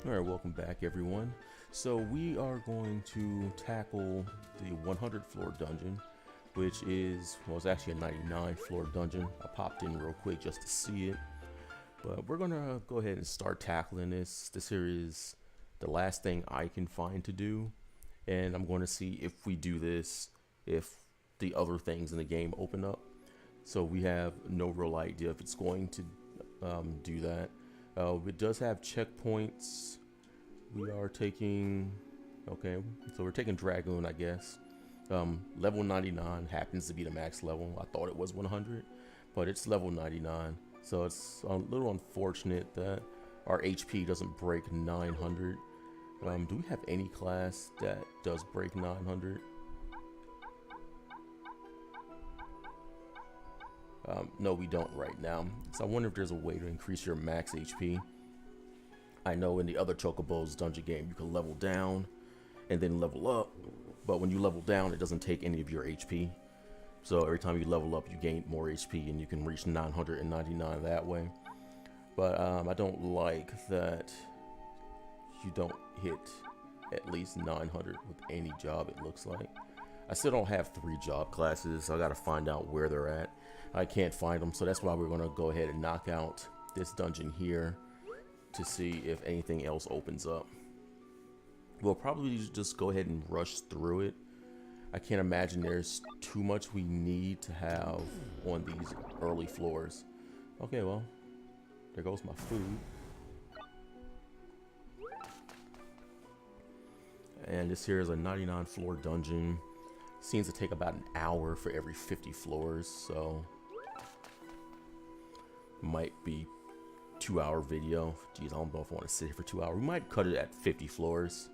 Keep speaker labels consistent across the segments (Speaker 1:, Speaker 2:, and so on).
Speaker 1: Alright, welcome back everyone. So we are going to tackle the 100 floor dungeon, which is, well, it's actually a 99 floor dungeon. I popped in real quick just to see it. But we're gonna go ahead and start tackling this. This here is the last thing I can find to do. And I'm going to see if we do this, if the other things in the game open up. So we have no real idea if it's going to do that. It does have checkpoints. We are taking, okay, so we're taking Dragoon, I guess. Level 99 happens to be the max level. I thought it was 100, but it's level 99. So it's a little unfortunate that our HP doesn't break 900. Do we have any class that does break 900? No, we don't right now. So I wonder if there's a way to increase your max HP. I know in the other Chocobo's dungeon game, you can level down and then level up. But when you level down, it doesn't take any of your HP. So every time you level up, you gain more HP and you can reach 999 that way. But I don't like that you don't hit at least 900 with any job, it looks like. I still don't have 3 job classes, so I gotta find out where they're at. I can't find them, so that's why we're gonna go ahead and knock out this dungeon here to see if anything else opens up. We'll probably just go ahead and rush through it. I can't imagine there's too much we need to have on these early floors. Okay, well, there goes my food. And this here is a 99 floor dungeon. Seems to take about an hour for every 50 floors, so might be 2-hour video. Jeez, I don't know if I want to sit here for 2 hours. We might cut it at 50 floors.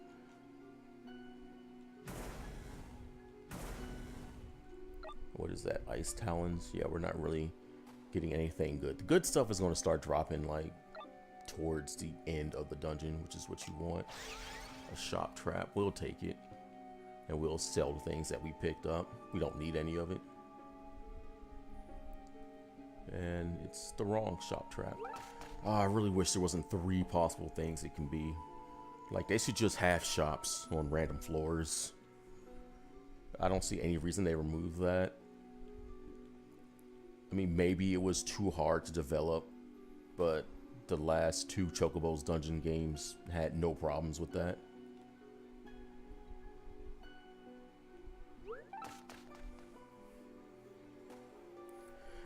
Speaker 1: What is that? Ice talons? Yeah, we're not really getting anything good. The good stuff is going to start dropping like towards the end of the dungeon, which is what you want. A shop trap, we'll take it. And we'll sell the things that we picked up. We don't need any of it. And it's the wrong shop trap. Oh, I really wish there wasn't 3 possible things it can be. Like, they should just have shops on random floors. I don't see any reason they remove that. I mean, maybe it was too hard to develop, but the last 2 Chocobo's dungeon games had no problems with that.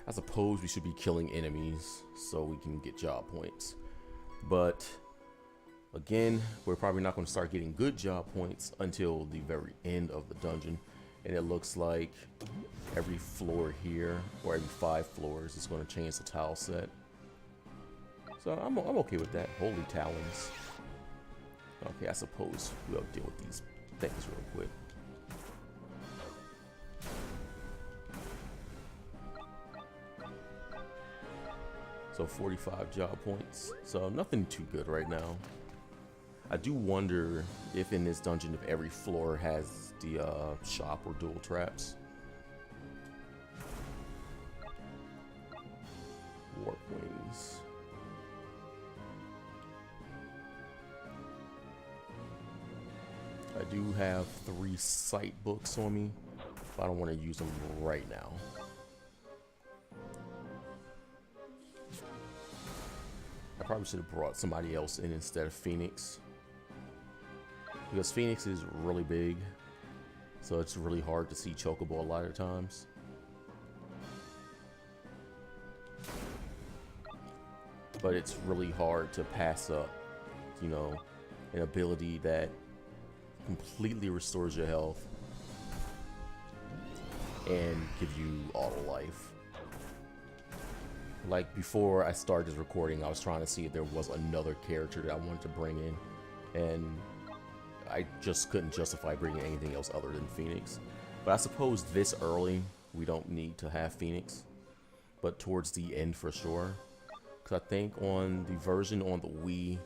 Speaker 1: I suppose we should be killing enemies so we can get job points. But again, we're probably not going to start getting good job points until the very end of the dungeon. And it looks like every floor here, or every 5 floors, is going to change the tile set. So I'm okay with that. Holy talons. Okay, I suppose we'll deal with these things real quick. So 45 job points. So nothing too good right now. I do wonder if in this dungeon, if every floor has the shop or dual traps. Warp wings. I do have 3 sight books on me, but I don't want to use them right now. I probably should have brought somebody else in instead of Phoenix, because Phoenix is really big, so it's really hard to see Chocobo a lot of times. But it's really hard to pass up, you know, an ability that completely restores your health and gives you auto life. Like, before I started this recording, I was trying to see if there was another character that I wanted to bring in, and I just couldn't justify bringing anything else other than Phoenix. But I suppose this early, we don't need to have Phoenix, but towards the end for sure. Because I think on the version on the Wii,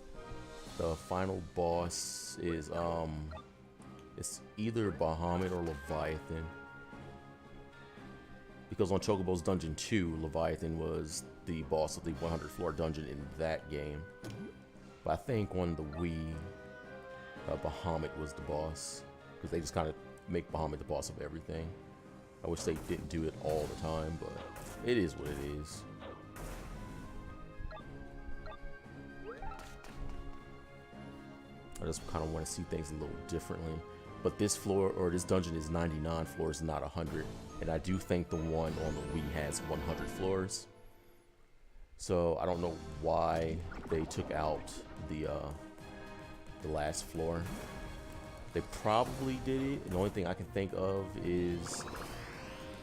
Speaker 1: the final boss is, it's either Bahamut or Leviathan. Because on Chocobo's Dungeon 2, Leviathan was the boss of the 100 floor dungeon in that game. But I think on the Wii, Bahamut was the boss, because they just kind of make Bahamut the boss of everything. I wish they didn't do it all the time, but it is what it is. I just kind of want to see things a little differently. But this floor, or this dungeon, is 99 floors, not 100. And I do think the one on the Wii has 100 floors. So I don't know why they took out the last floor. They probably did it. And the only thing I can think of is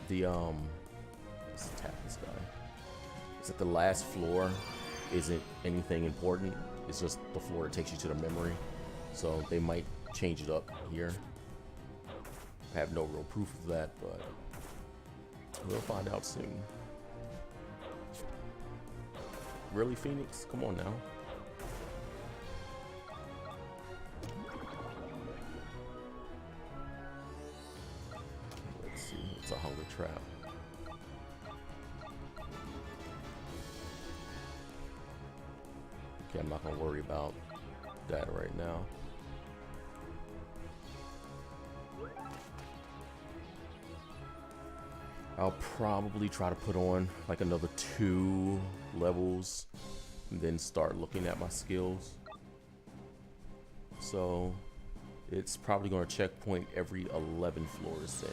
Speaker 1: the let's tap this guy. Is that the last floor isn't anything important. It's just the floor that takes you to the memory. So they might change it up here. I have no real proof of that, but we'll find out soon. Really, Phoenix? Come on now. Let's see. It's a hunger trap. Okay, I'm not gonna worry about that right now. I'll probably try to put on like another 2 levels and then start looking at my skills. So it's probably going to checkpoint every 11 floors then.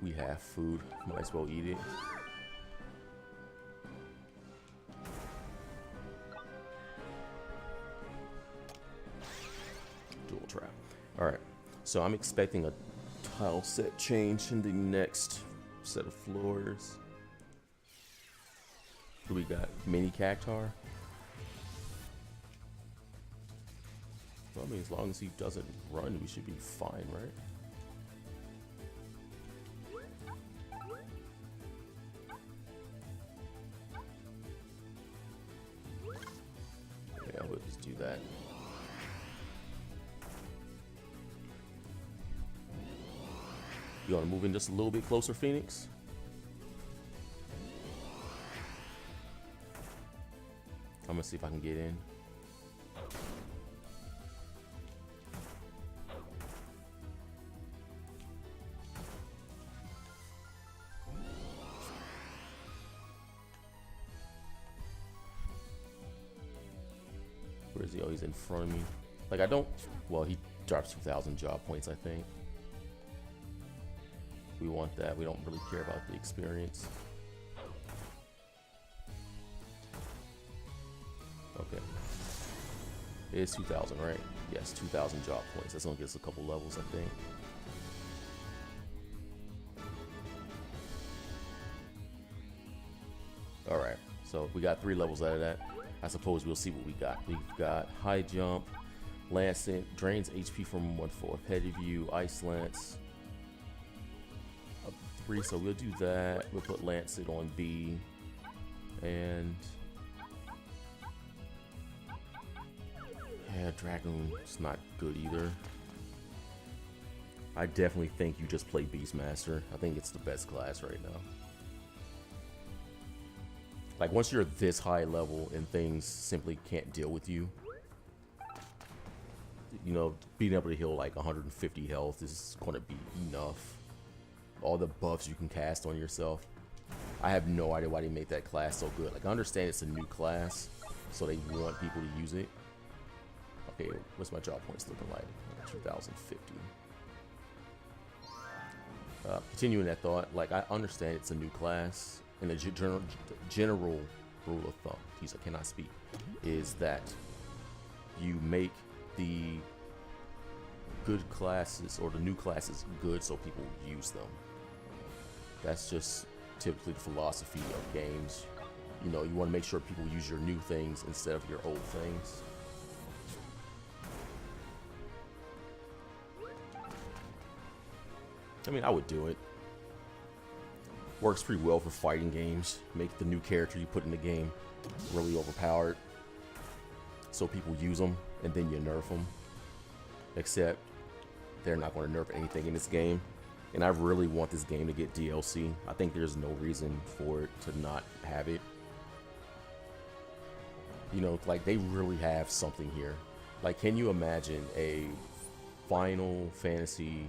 Speaker 1: We have food, might as well eat it. Dual trap. Alright, so I'm expecting a tile set change in the next set of floors. What do we got? Mini Cactar? Well, I mean, as long as he doesn't run, we should be fine, right? Yeah, we'll just do that. You want to move in just a little bit closer, Phoenix? I'm gonna see if I can get in. Where is he? Oh, he's in front of me. Like, I don't... Well, he drops 2,000 job points, I think. We want that. We don't really care about the experience. Okay. It's 2,000, right? Yes, 2,000 job points. That's gonna get us a couple levels, I think. Alright, so we got 3 levels out of that. I suppose we'll see what we got. We've got high jump, Lancet, drains HP from 1/4, heavy view, ice lance. Up to 3, so we'll do that. We'll put Lancet on B. And yeah, Dragoon's not good either. I definitely think you just play Beastmaster. I think it's the best class right now. Like, once you're this high level and things simply can't deal with you, you know, being able to heal like 150 health is going to be enough. All the buffs you can cast on yourself. I have no idea why they made that class so good. Like, I understand it's a new class, so they want people to use it. Okay, what's my job points looking like? 2,050. Continuing that thought, like, I understand it's a new class, and the general rule of thumb, geez, I cannot speak, is that you make the good classes, or the new classes, good so people use them. That's just typically the philosophy of games. You know, you want to make sure people use your new things instead of your old things. I mean, I would do it. Works pretty well for fighting games. Make the new character you put in the game really overpowered, so people use them, and then you nerf them. Except they're not going to nerf anything in this game. and I really want this game to get DLC. I think there's no reason for it to not have it. You know, like, they really have something here. Like, can you imagine a Final Fantasy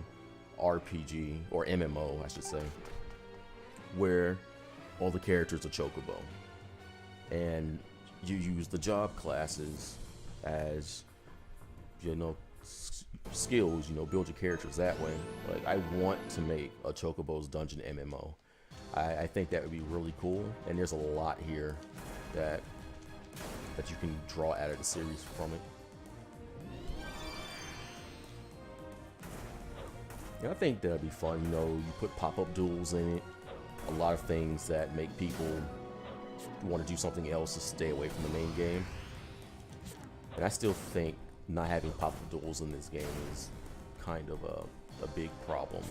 Speaker 1: RPG, or MMO, I should say, where all the characters are Chocobo, and you use the job classes as, you know, skills, you know, build your characters that way. Like, I want to make a Chocobo's Dungeon MMO. I think that would be really cool, and there's a lot here that you can draw out of the series from it. And I think that'd be fun. You know, you put pop-up duels in it, a lot of things that make people want to do something else to stay away from the main game. And I still think not having pop-up duels in this game is kind of a big problem.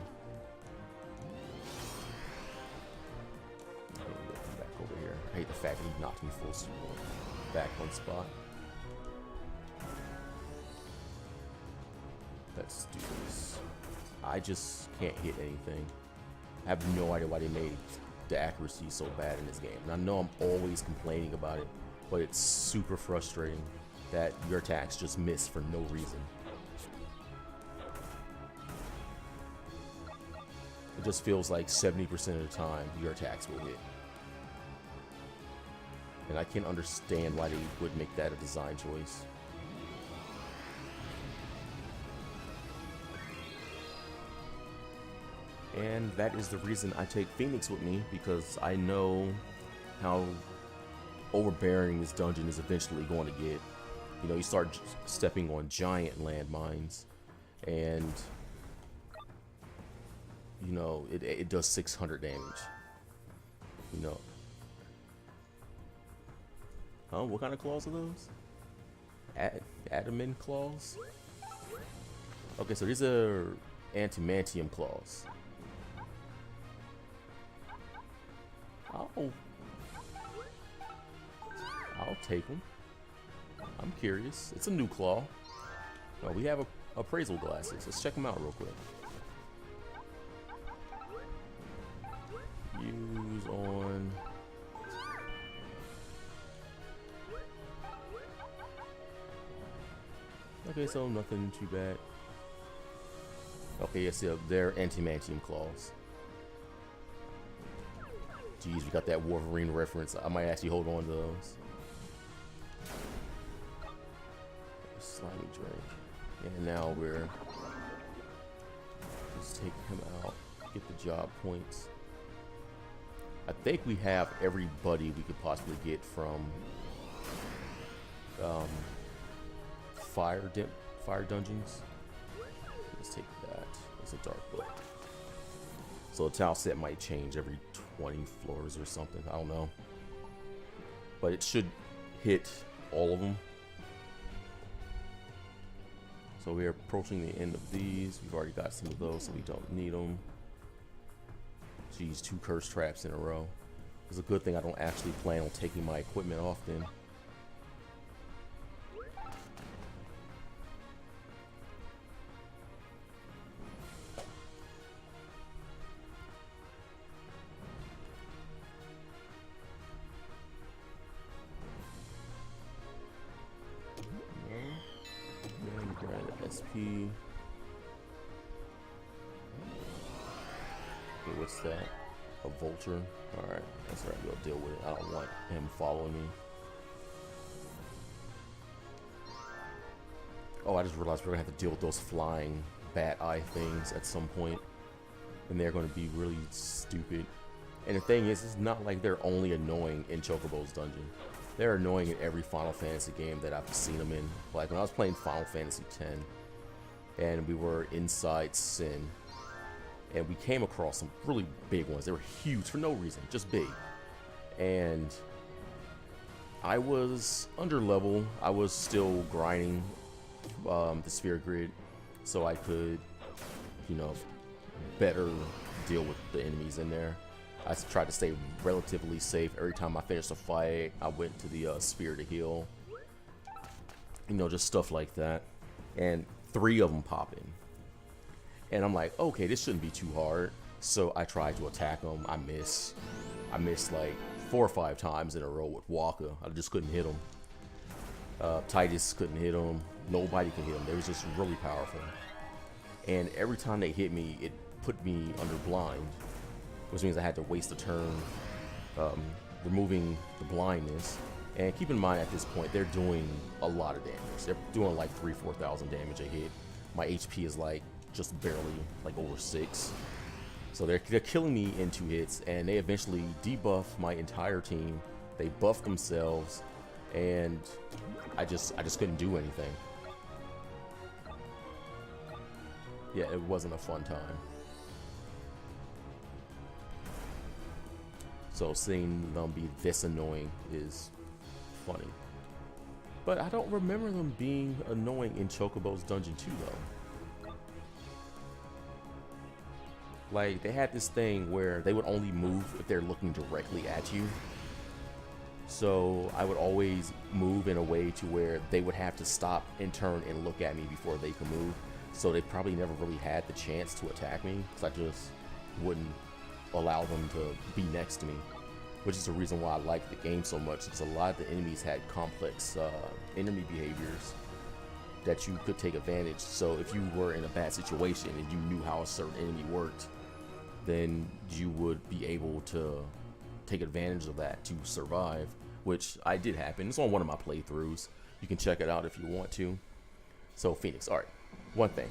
Speaker 1: Back over here. I hate the fact that he knocked me full back one spot. Let's do this. I just can't hit anything. I have no idea why they made the accuracy so bad in this game. And I know I'm always complaining about it, but it's super frustrating that your attacks just miss for no reason. It just feels like 70% of the time your attacks will hit. And I can't understand why they would make that a design choice. And that is the reason I take Phoenix with me, because I know how overbearing this dungeon is eventually going to get. You know, you start stepping on giant landmines, and you know, it does 600 damage. You know. Huh? What kind of claws are those? Adamant claws? Okay, so these are antimantium claws. I'll take them. I'm curious. It's a new claw. Well, we have appraisal glasses. Let's check them out real quick. Use on. Okay, so nothing too bad. Okay, yes, yeah, they're antimantium claws. Jeez, we got that Wolverine reference. I might actually hold on to those. Slimy drink. And now we're just take him out, get the job points. I think we have every buddy we could possibly get from fire dungeons. Let's take that. It's a dark book. So the tile set might change every 20 floors or something. I don't know. But it should hit all of them. So we're approaching the end of these. We've already got some of those, so we don't need them. Geez, 2 curse traps in a row. It's a good thing I don't actually plan on taking my equipment off then. SP. Okay, what's that? A vulture? Alright, that's right, we'll deal with it. I don't want him following me. Oh, I just realized we're gonna have to deal with those flying bat eye things at some point. And they're gonna be really stupid. And the thing is, it's not like they're only annoying in Chocobo's dungeon. They're annoying in every Final Fantasy game that I've seen them in. Like when I was playing Final Fantasy X, and we were inside Sin, and we came across some really big ones. They were huge for no reason, just big. And I was under level. I was still grinding the sphere grid so I could, you know, better deal with the enemies in there. I tried to stay relatively safe. Every time I finished a fight, I went to the sphere to heal. You know, just stuff like that. And 3 of them pop in. And I'm like, okay, this shouldn't be too hard. So I tried to attack him. I missed like 4 or 5 times in a row with Walker. I just couldn't hit him. Titus couldn't hit him. Nobody could hit him. They was just really powerful. And every time they hit me, it put me under blind, which means I had to waste a turn removing the blindness. And keep in mind, at this point, they're doing a lot of damage. They're doing like 3,000-4,000 damage a hit. My HP is like just barely like over 6. So they're killing me in 2 hits, and they eventually debuff my entire team. They buff themselves, and I just couldn't do anything. Yeah, it wasn't a fun time. So seeing them be this annoying is funny. But I don't remember them being annoying in Chocobo's Dungeon 2 though. Like, they had this thing where they would only move if they're looking directly at you. So I would always move in a way to where they would have to stop and turn and look at me before they could move. So they probably never really had the chance to attack me, because I just wouldn't allow them to be next to me. Which is the reason why I like the game so much, because a lot of the enemies had complex enemy behaviors that you could take advantage. So if you were in a bad situation and you knew how a certain enemy worked, then you would be able to take advantage of that to survive, which I did happen. It's on one of my playthroughs. You can check it out if you want to. So Phoenix, all right, one thing.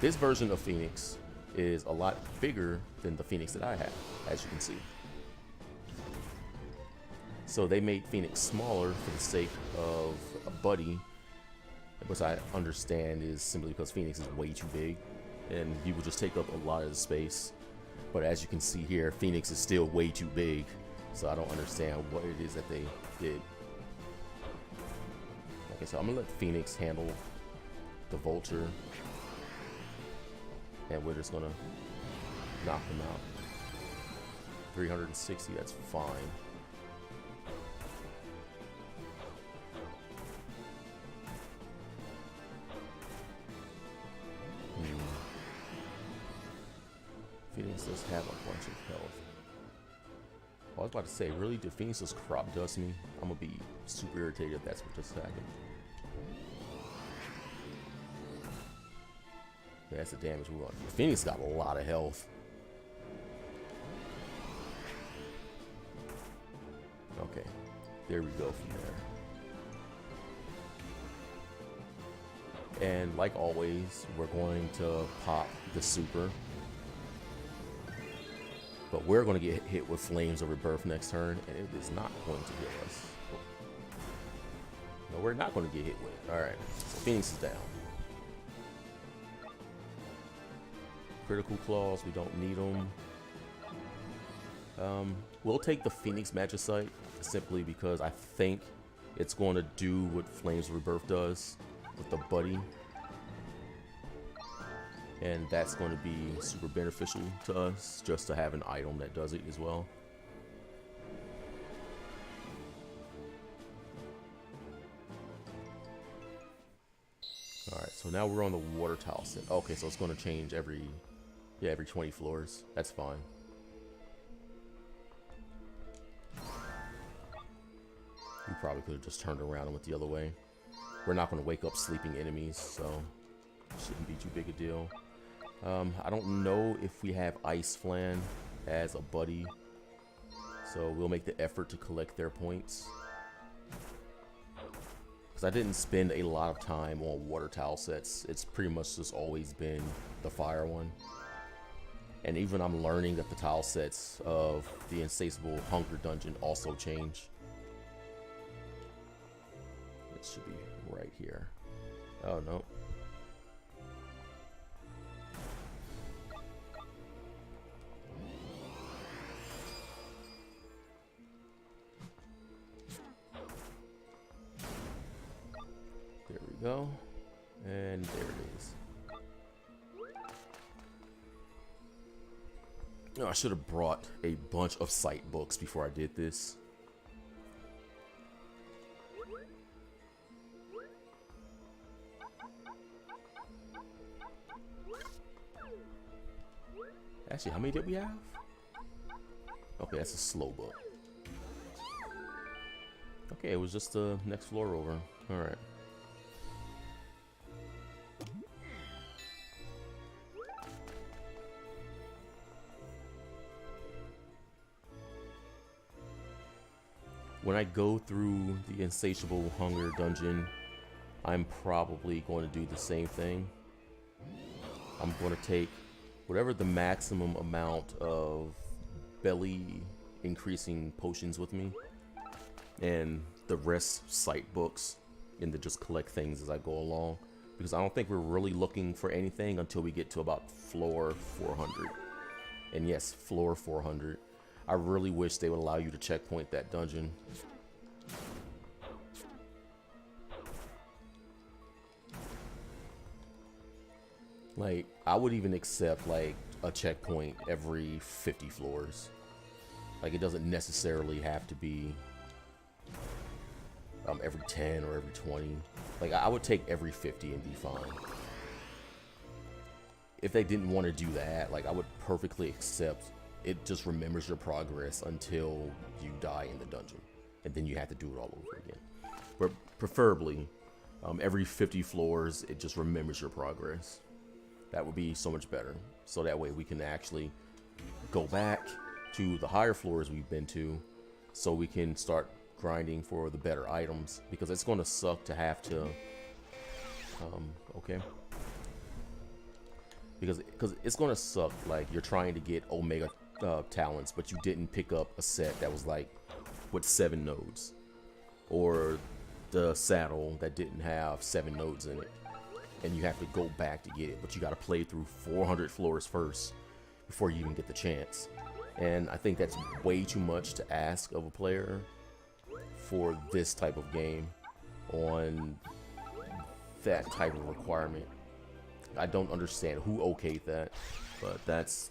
Speaker 1: This version of Phoenix is a lot bigger than the Phoenix that I have, as you can see. So they made Phoenix smaller for the sake of a buddy, which I understand is simply because Phoenix is way too big and he will just take up a lot of the space. But as you can see here, Phoenix is still way too big, so I don't understand what it is that they did. Okay, so I'm gonna let Phoenix handle the Vulture, and we're just gonna knock him out. 360, that's fine. Phoenix does have a bunch of health. I was about to say, really, did Phoenix just crop dust me? I'm gonna be super irritated if that's what just happened. Yeah, that's the damage we want. Phoenix got a lot of health. Okay, there we go from there. And like always, we're going to pop the super. But we're going to get hit with Flames of Rebirth next turn, and it is not going to hit us. No, we're not going to get hit with it. Alright, so Phoenix is down. Critical Claws, we don't need them. We'll take the Phoenix Magicite simply because I think it's going to do what Flames of Rebirth does with the buddy. And that's going to be super beneficial to us, just to have an item that does it as well. Alright, so now we're on the water tile set. Okay, so it's going to change every 20 floors. That's fine. We probably could have just turned around and went the other way. We're not going to wake up sleeping enemies, so it shouldn't be too big a deal. I don't know if we have Ice Flan as a buddy, so we'll make the effort to collect their points. Because I didn't spend a lot of time on water tile sets. It's pretty much just always been the fire one. And even I'm learning that the tile sets of the Insatiable Hunger Dungeon also change. It should be right here. Oh no. There we go. And there it is. Oh, I should have brought a bunch of sight books before I did this. Actually, how many did we have? Okay, that's a slow book. Okay, it was just the next floor over. Alright. When I go through the Insatiable Hunger dungeon, I'm probably going to do the same thing. I'm going to take whatever the maximum amount of belly increasing potions with me, and the rest sight books, and to just collect things as I go along, because I don't think we're really looking for anything until we get to about floor 400. And yes, floor 400. I really wish they would allow you to checkpoint that dungeon. Like, I would even accept like a checkpoint every 50 floors. Like, it doesn't necessarily have to be every 10 or every 20. Like, I would take every 50 and be fine. If they didn't want to do that, like, I would perfectly accept it just remembers your progress until you die in the dungeon, and then you have to do it all over again. But preferably, every 50 floors, it just remembers your progress. That would be so much better. So that way we can actually go back to the higher floors we've been to, so we can start grinding for the better items, because it's going to suck to have to, okay. Because it's going to suck, like, you're trying to get Omega talents, but you didn't pick up a set that was like with 7 nodes, or the saddle that didn't have 7 nodes in it, and you have to go back to get it, but you got to play through 400 floors first before you even get the chance. And I think that's way too much to ask of a player for this type of game on that type of requirement. I don't understand who okayed that, but that's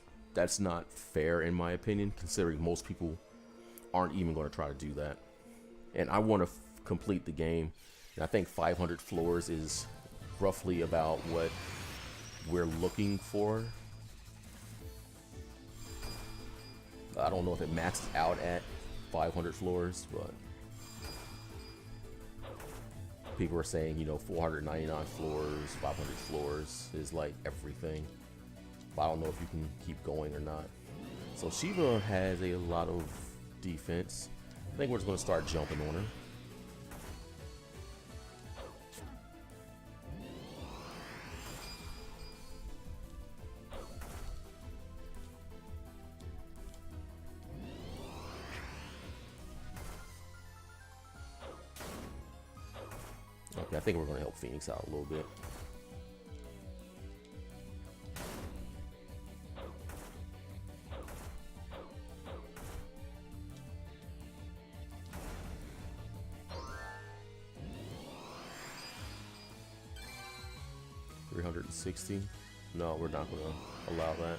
Speaker 1: not fair in my opinion, considering most people aren't even going to try to do that. And I want to complete the game, and I think 500 floors is roughly about what we're looking for. I don't know if it maxed out at 500 floors, but people are saying, you know, 499 floors, 500 floors is like everything. But I don't know if you can keep going or not. So Shiva has a lot of defense. I think we're just going to start jumping on her. Okay, I think we're going to help Phoenix out a little bit. $360. No, we're not going to allow that.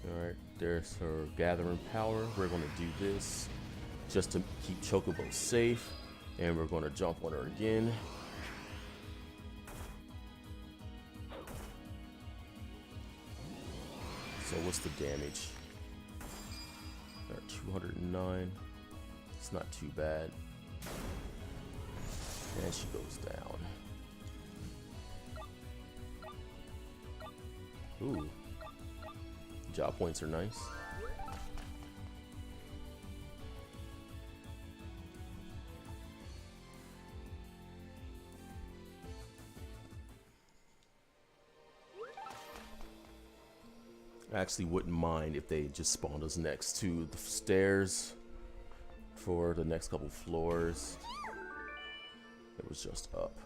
Speaker 1: Alright, there's her gathering power. We're going to do this just to keep Chocobo safe. And we're going to jump on her again. So what's the damage? 209. It's not too bad. And she goes down. Ooh. Job points are nice. I actually wouldn't mind if they just spawned us next to the stairs for the next couple floors. It was just up.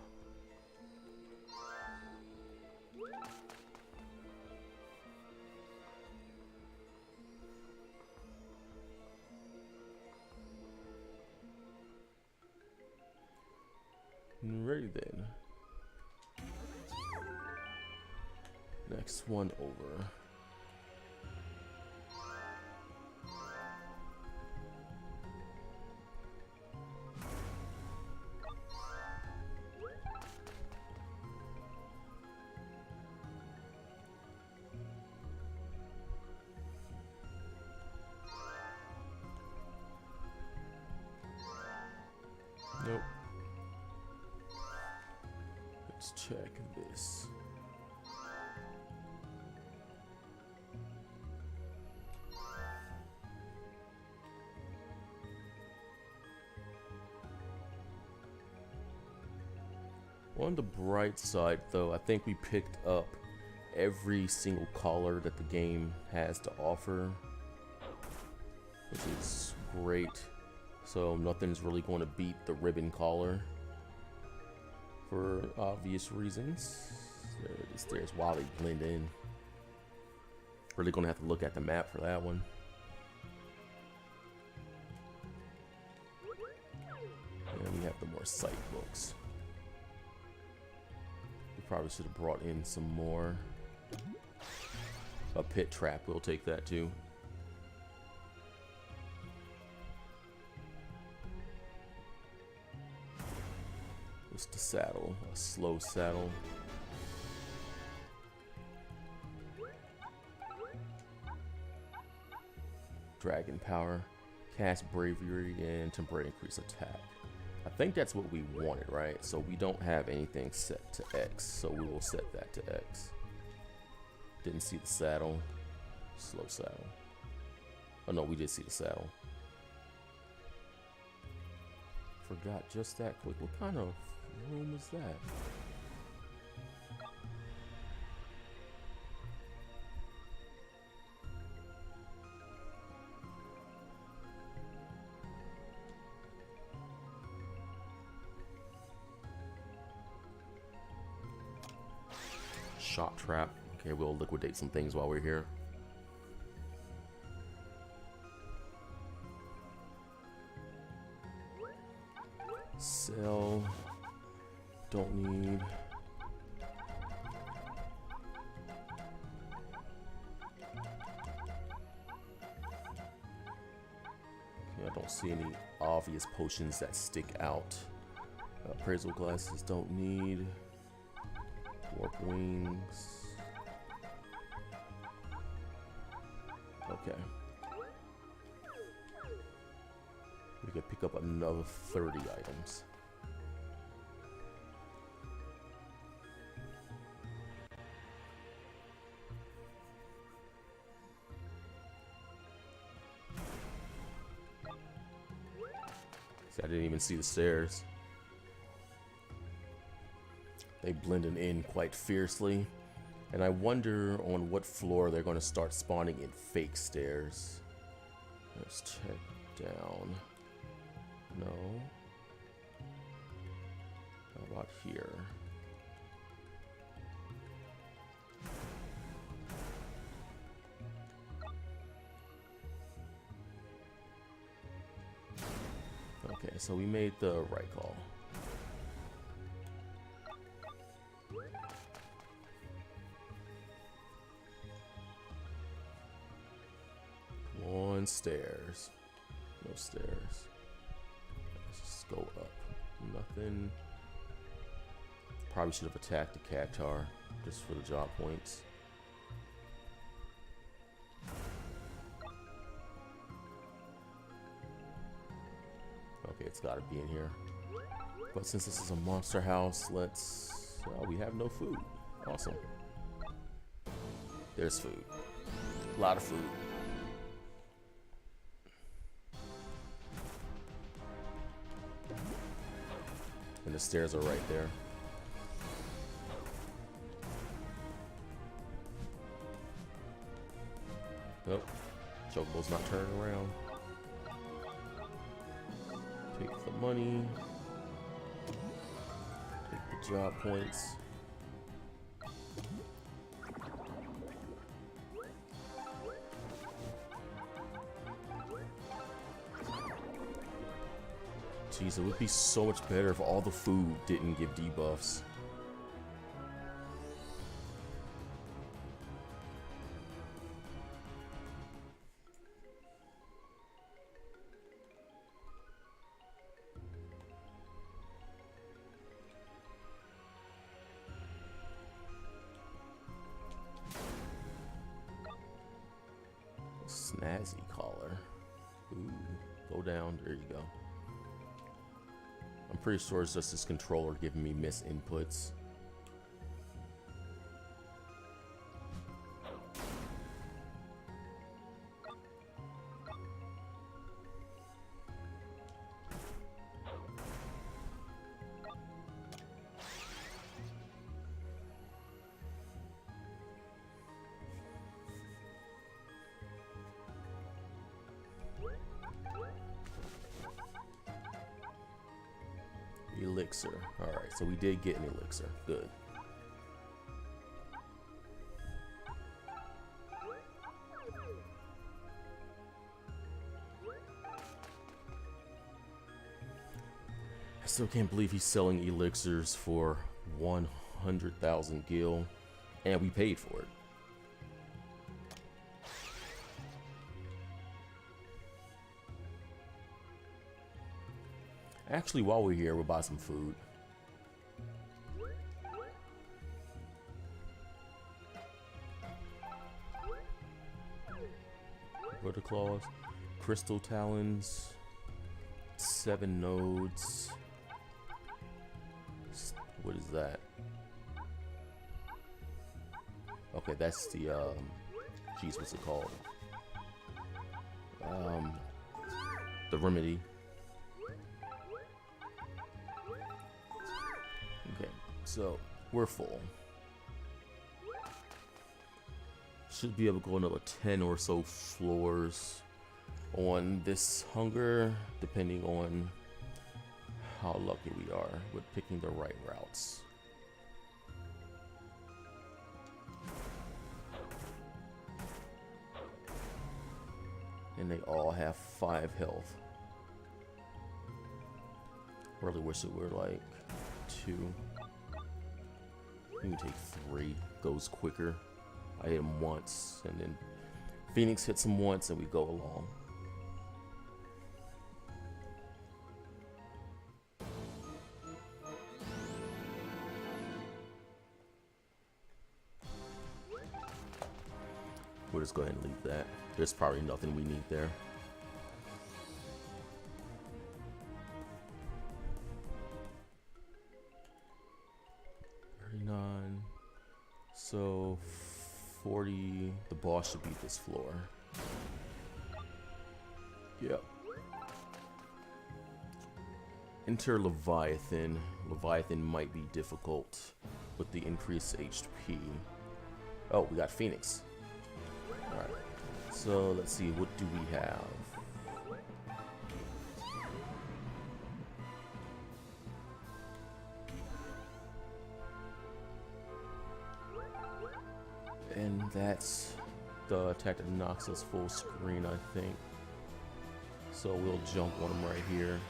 Speaker 1: Ready then. Next one over. Let's check this. On the bright side, though, I think we picked up every single collar that the game has to offer, which is great. So nothing's really going to beat the ribbon collar for obvious reasons. There it is. There's while they blend in. Really going to have to look at the map for that one. And we have the more sight books. We probably should have brought in some more. A pit trap, we'll take that too. What's the saddle? A slow saddle. Dragon power, cast bravery, and temporary increase attack. I think that's what we wanted, right? So we don't have anything set to X, so we will set that to X. Didn't see the saddle. Slow saddle. Oh no, we did see the saddle. Forgot just that quick. What kind of room is that? Shot trap. Okay, we'll liquidate some things while we're here. Sell. Don't need. Okay, I don't see any obvious potions that stick out. Appraisal glasses don't need. Warp wings. Okay. We can pick up another 30 items. See, I didn't even see the stairs. They blended in quite fiercely, and I wonder on what floor they're going to start spawning in fake stairs. Let's check down. No. How about here? Okay, so we made the right call. On stairs. No stairs. Let's just go up. Nothing. Probably should have attacked the cactar just for the job points. Okay, it's got to be in here. But since this is a monster house, let's... we have no food. Awesome. There's food. A lot of food. And the stairs are right there. Nope. Chocobo's not turning around. Take the money. Take the job points. Jeez, it would be so much better if all the food didn't give debuffs. Snazzy collar. Ooh, go down. There you go. I'm pretty sure it's just this controller giving me misinputs. elixir. Alright, so we did get an elixir. Good. I still can't believe he's selling elixirs for 100,000 gil, and we paid for it. Actually, while we're here, we'll buy some food. Verticlaws, crystal talons, 7 nodes. What is that? Okay, that's the geez, what's it called? The remedy. Okay, so we're full. Should be able to go another 10 or so floors on this hunger, depending on how lucky we are with picking the right routes. And they all have 5 health. Really wish it were like 2. You can take 3, goes quicker. I hit him once, and then Phoenix hits him once, and we go along. We'll just go ahead and leave that. There's probably nothing we need there. So 40, the boss should beat this floor. Yep. Enter Leviathan. Leviathan might be difficult with the increased HP. Oh, we got Phoenix. Alright. So let's see, what do we have? And that's the attack that knocks us full screen, I think. So we'll jump on him right here.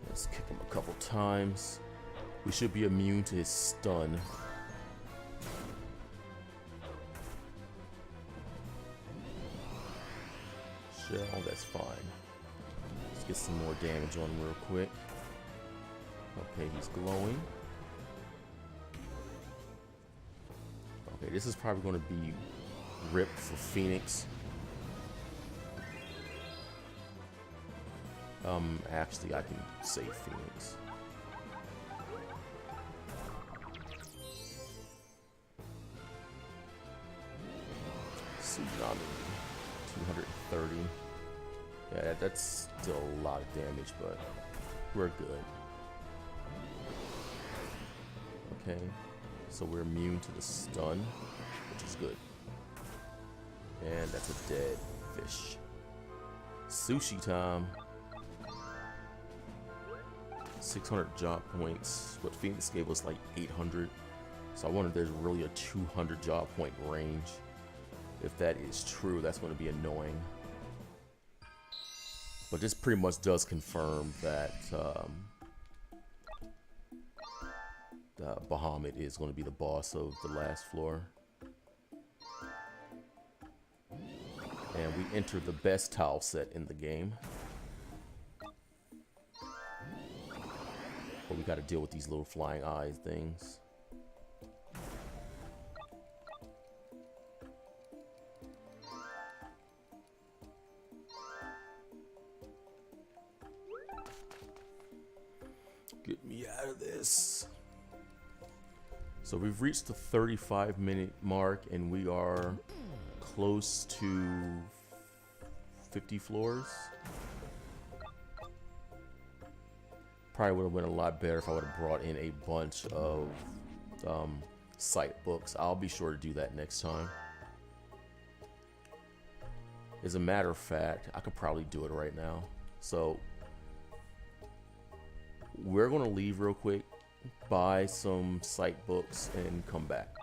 Speaker 1: Let's kick him a couple times. We should be immune to his stun. Shell, that's fine. Let's get some more damage on him real quick. Okay, he's glowing. Okay, this is probably going to be ripped for Phoenix. Actually, I can save Phoenix. Tsunami, 230. Yeah, that's still a lot of damage, but we're good. Okay, so we're immune to the stun, which is good. And that's a dead fish. Sushi time. 600 job points, but Phoenix gave us like 800. So I wonder if there's really a 200 job point range. If that is true, that's going to be annoying. But this pretty much does confirm that Bahamut is going to be the boss of the last floor. And we enter the best tile set in the game. But we got to deal with these little flying eyes things. Get me out of this. So we've reached the 35-minute mark and we are close to 50 floors. Probably would have went a lot better if I would have brought in a bunch of sight books. I'll be sure to do that next time. As a matter of fact, I could probably do it right now. So we're gonna leave real quick, buy some sight books, and come back.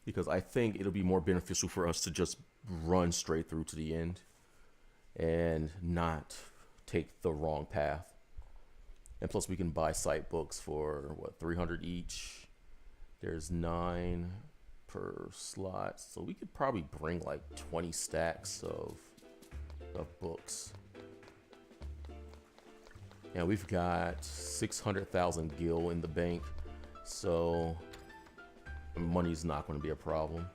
Speaker 1: Because I think it'll be more beneficial for us to just run straight through to the end and not take the wrong path. And plus we can buy sight books for what, 300 each. There's 9 per slot, so we could probably bring like 20 stacks of books. And we've got 600,000 gil in the bank, so money's not going to be a problem.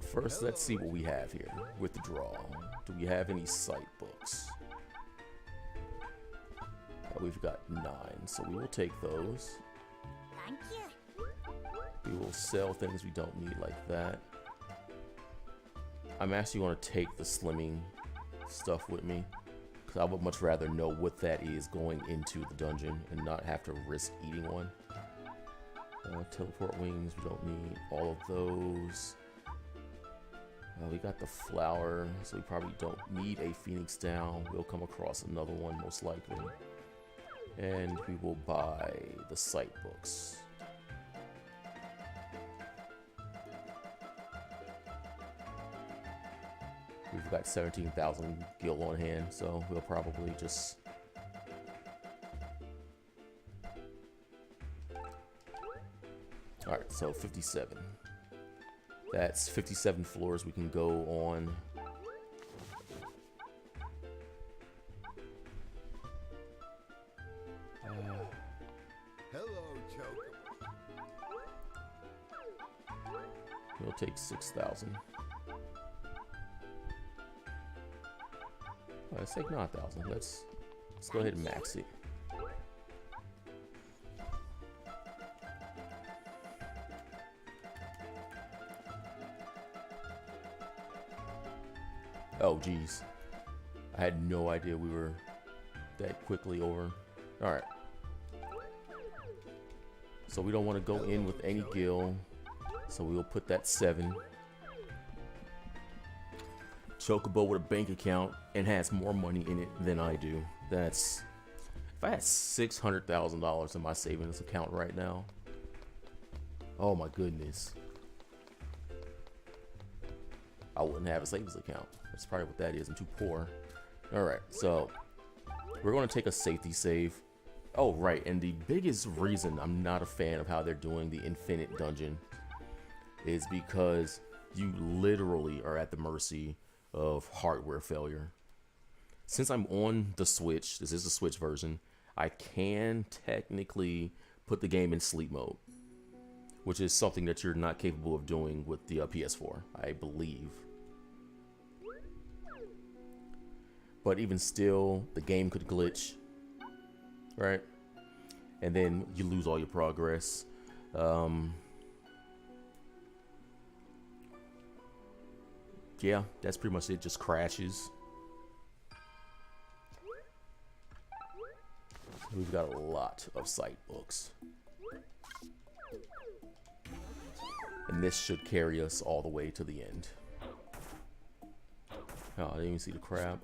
Speaker 1: First, let's see what we have here. Withdraw. Do we have any sight books? We've got 9, so we will take those.
Speaker 2: Thank you.
Speaker 1: We will sell things we don't need like that. I'm actually going to take the slimming stuff with me, because I would much rather know what that is going into the dungeon and not have to risk eating one. Teleport wings, we don't need all of those. We got the flower, so we probably don't need a phoenix down. We'll come across another one most likely. And we will buy the sight books. We've got 17,000 gil on hand, so we'll probably just... Alright, so 57. That's 57 floors we can go on.
Speaker 3: Hello, Chocobo.
Speaker 1: We'll take 6,000. Let's take 9,000. Let's go ahead and max it. Oh, geez. I had no idea we were that quickly over. Alright. So we don't want to go in with any gil. So we'll put that 7. Chocobo with a bank account and has more money in it than I do. That's... If I had $600,000 in my savings account right now. Oh my goodness. I wouldn't have a savings account. That's probably what that is. I'm too poor. Alright, so we're going to take a safety save. Oh, right. And the biggest reason I'm not a fan of how they're doing the infinite dungeon is because you literally are at the mercy of hardware failure. Since I'm on the Switch, this is the Switch version, I can technically put the game in sleep mode, which is something that you're not capable of doing with the PS4, I believe. But even still, the game could glitch, right? And then you lose all your progress. Yeah, that's pretty much it. Just crashes. We've got a lot of sight books. And this should carry us all the way to the end. Oh, I didn't even see the crab.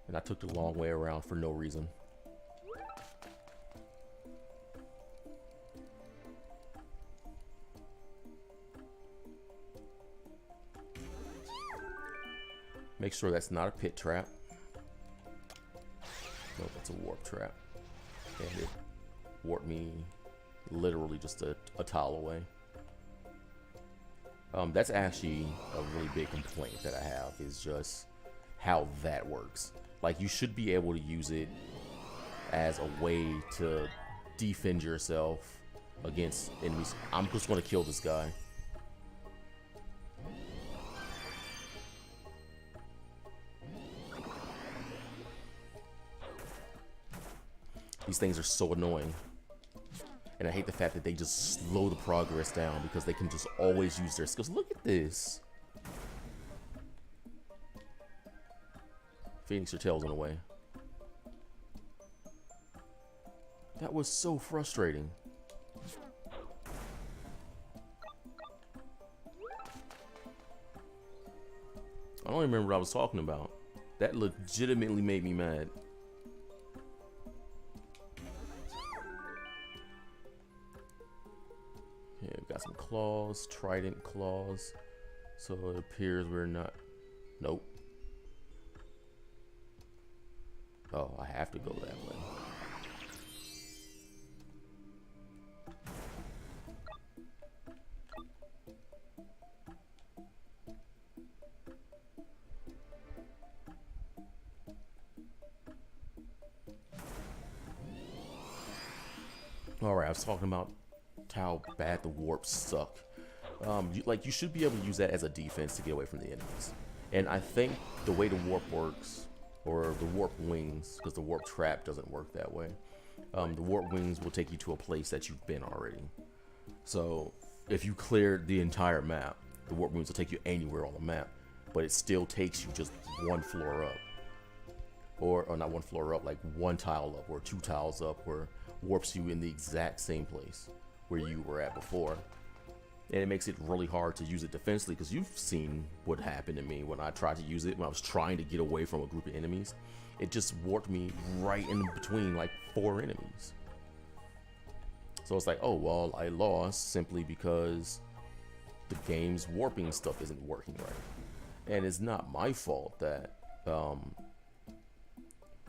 Speaker 1: And I took the long way around for no reason. Make sure that's not a pit trap. Nope, that's a warp trap. And it warped me literally just a tile away. That's actually a really big complaint that I have, is just how that works. Like, you should be able to use it as a way to defend yourself against enemies. I'm just going to kill this guy. These things are so annoying. And I hate the fact that they just slow the progress down because they can just always use their skills. Look at this. Phoenix, your tail's in the way. That was so frustrating. I don't even remember what I was talking about. That legitimately made me mad. Yeah, we got some claws, trident claws. So it appears we're not. Nope. Oh, I have to go that way. Alright, I was talking about how bad the warps suck. You should be able to use that as a defense to get away from the enemies. And I think the way the warp works, or the warp wings, because the warp trap doesn't work that way. The warp wings will take you to a place that you've been already. So if you cleared the entire map, the warp wings will take you anywhere on the map, but it still takes you just one floor up. Or not one floor up, like one tile up or two tiles up, where warps you in the exact same place where you were at before. And it makes it really hard to use it defensively, because you've seen what happened to me when I tried to use it when I was trying to get away from a group of enemies. It just warped me right in between like 4 enemies. So it's like, oh well, I lost simply because the game's warping stuff isn't working right. And it's not my fault that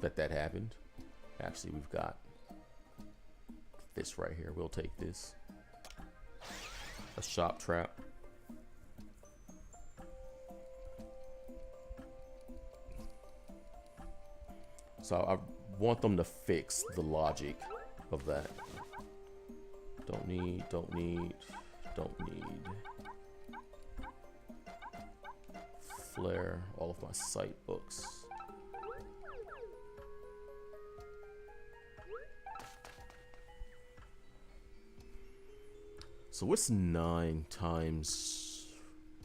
Speaker 1: that happened. Actually, we've got this right here. We'll take this. A shop trap. So I want them to fix the logic of that. Don't need. Flare all of my sight books. So what's 9 times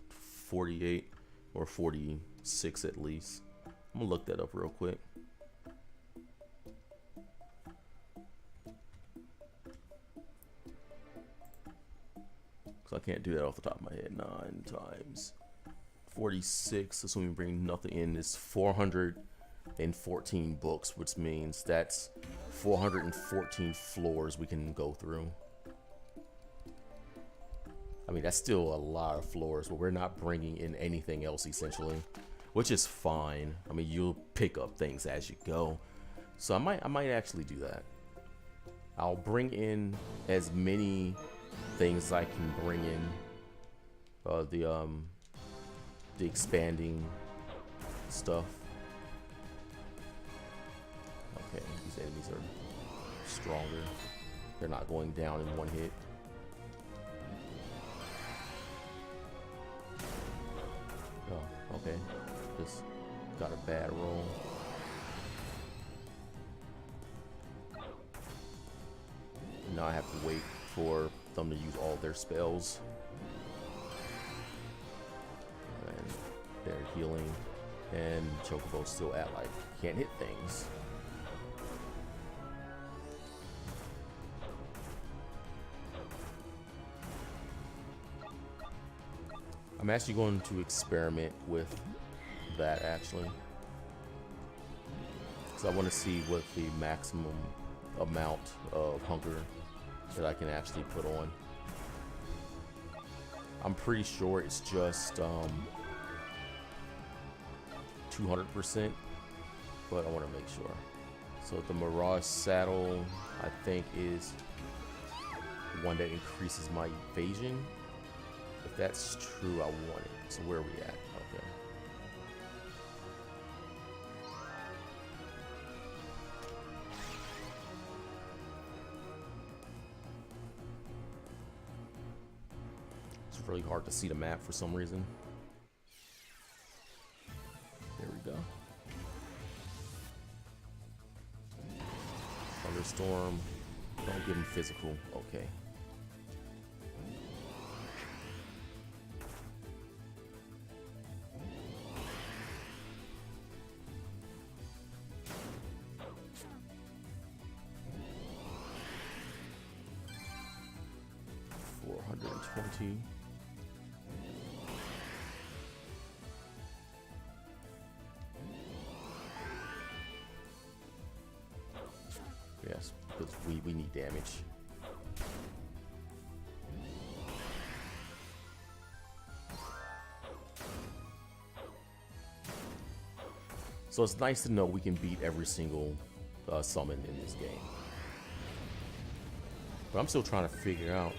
Speaker 1: 48 or 46 at least? I'm gonna look that up real quick. Cause I can't do that off the top of my head. 9 times 46, assuming we bring nothing in, is 414 books, which means that's 414 floors we can go through. I mean, that's still a lot of floors, but we're not bringing in anything else essentially, which is fine. I mean, you'll pick up things as you go. So I might actually do that. I'll bring in as many things as I can bring in. The expanding stuff. Okay, these enemies are stronger. They're not going down in one hit. Oh, okay. Just got a bad roll. Now I have to wait for them to use all their spells. And they're healing. And Chocobo's still at like, can't hit things. I'm actually going to experiment with that actually, because I want to see what the maximum amount of hunger that I can actually put on. I'm pretty sure it's just 200%, but I want to make sure. So the Mirage Saddle, I think, is one that increases my evasion. If that's true, I want it. So where are we at? Okay. It's really hard to see the map for some reason. There we go. Thunderstorm. Don't give him physical. Okay. $420. Yes, because we need damage. So it's nice to know we can beat every single summon in this game. But I'm still trying to figure out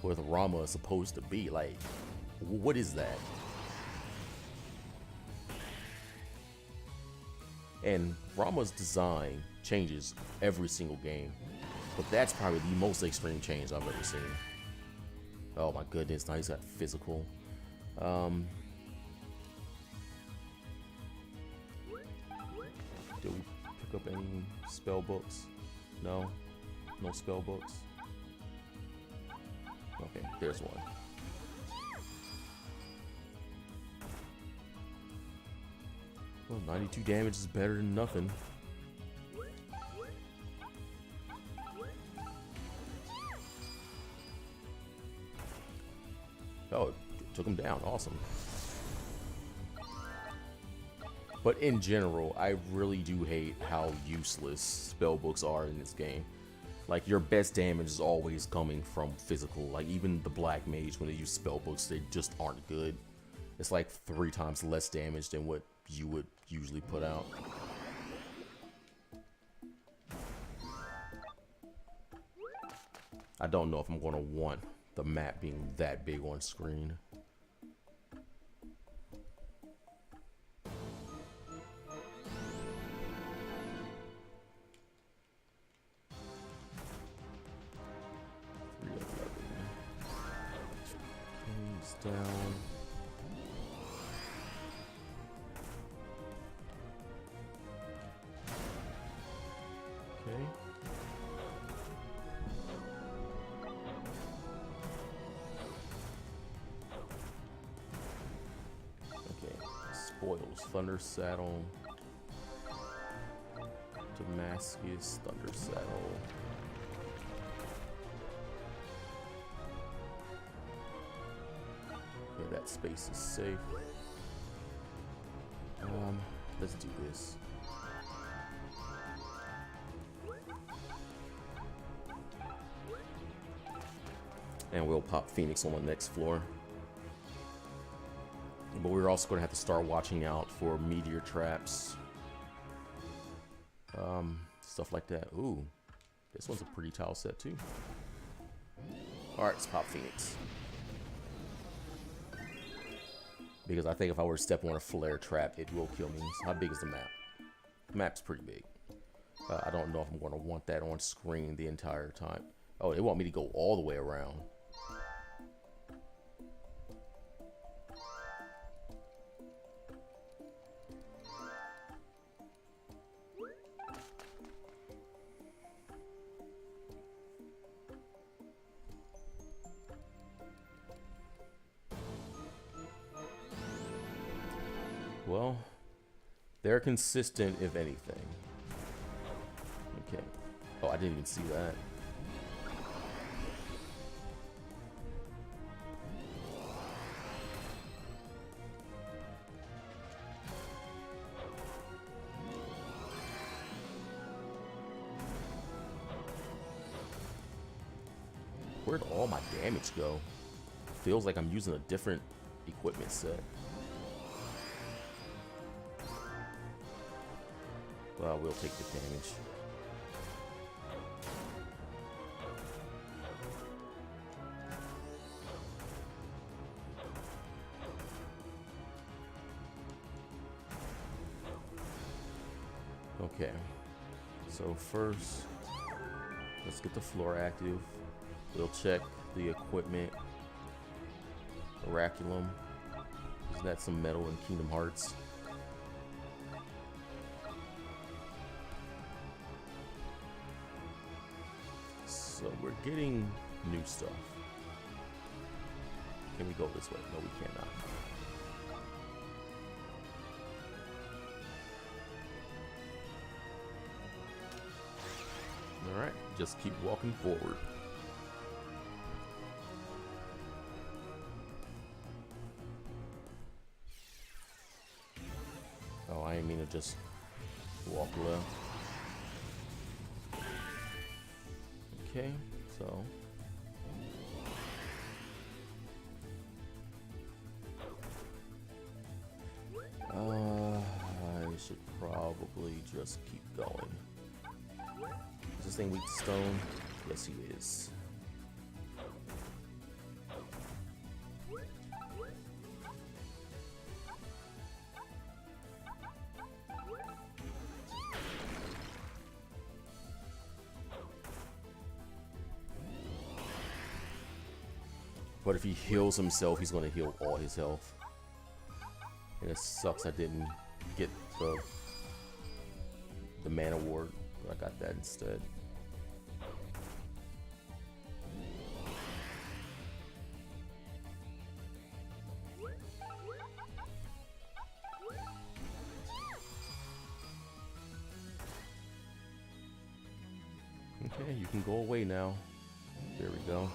Speaker 1: where the Rama is supposed to be. Like, what is that? And Rama's design changes every single game, but that's probably the most extreme change I've ever seen. Oh my goodness, now he's got physical. Did we pick up any spell books? No? No spell books? Okay, there's one. Well, 92 damage is better than nothing. Oh, it took him down. Awesome. But in general, I really do hate how useless spellbooks are in this game. Like, your best damage is always coming from physical. Like, even the Black Mage, when they use spellbooks, they just aren't good. It's like 3 times less damage than what you would usually put out. I don't know if I'm going to want the map being that big on screen. Down. Okay. Okay. Spoils. Thunder Saddle. Damascus. Thunder Saddle. That space is safe. Let's do this. And we'll pop Phoenix on the next floor. But we're also going to have to start watching out for meteor traps. Stuff like that. Ooh, this one's a pretty tile set too. Alright, let's pop Phoenix. Because I think if I were to step on a flare trap, it will kill me. So how big is the map? The map's pretty big. I don't know if I'm going to want that on screen the entire time. Oh, they want me to go all the way around. Well, they're consistent, if anything. Okay. Oh, I didn't even see that. Where'd all my damage go? Feels like I'm using a different equipment set. Well, we'll take the damage. Okay. So first, let's get the floor active. We'll check the equipment. Oraculum. Isn't that some metal in Kingdom Hearts? So we're getting new stuff. Can we go this way? No, we cannot. Alright, just keep walking forward. Oh, I didn't mean to just walk left. Okay, so I should probably just keep going. Is this thing weak to stone? Yes, he is. But if he heals himself, he's going to heal all his health. And it sucks I didn't get the mana ward, but I got that instead. Okay, you can go away now. There we go.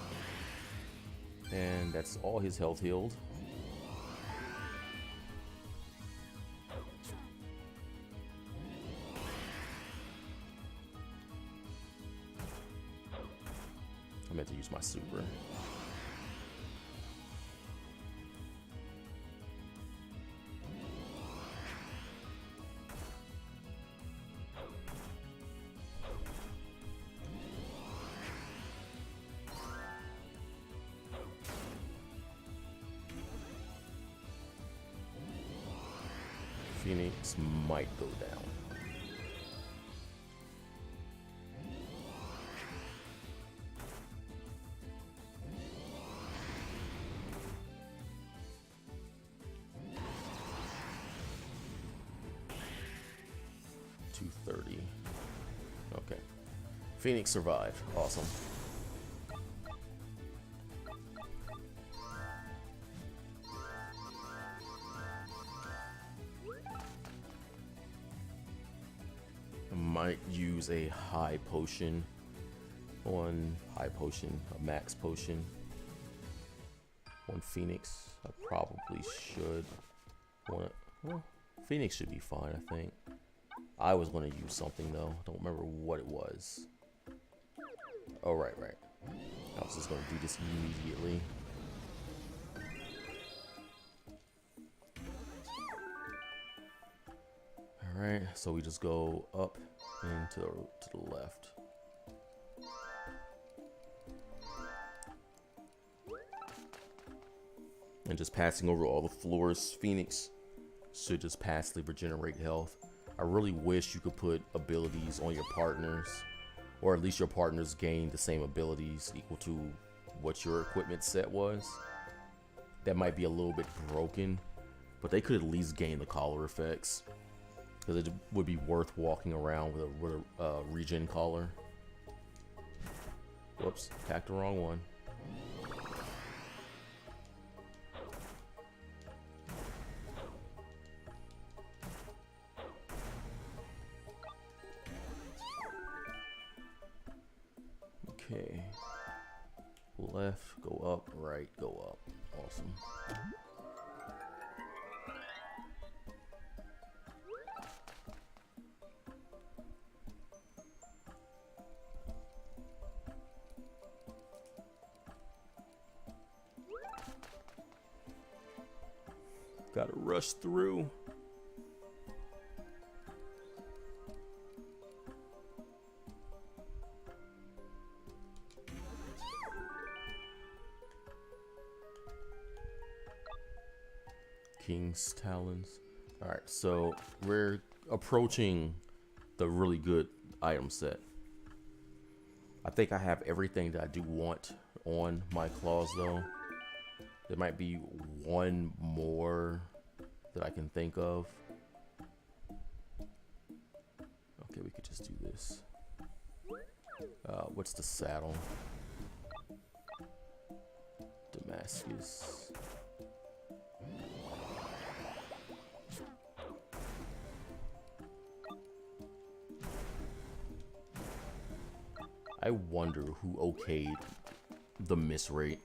Speaker 1: And that's all his health healed. I meant to use my super. Phoenix might go down. $230. Okay. Phoenix survived. Awesome. Might use a high potion on a max potion on Phoenix. I probably should want it. Well, Phoenix should be fine, I think. I was going to use something though. I don't remember what it was. Oh, right. I was just going to do this immediately. Alright, so we just go up and to the left. And just passing over all the floors, Phoenix should just passively regenerate health. I really wish you could put abilities on your partners, or at least your partners gain the same abilities equal to what your equipment set was. That might be a little bit broken, but they could at least gain the collar effects. Because it would be worth walking around with a regen collar. Whoops, packed the wrong one. Okay. Left, go up, right, go up. Awesome. Gotta rush through. King's Talons. Alright, so we're approaching the really good item set. I think I have everything that I do want on my claws though. There might be one more that I can think of. Okay, we could just do this. What's the saddle? Damascus. I wonder who okayed the miss rate.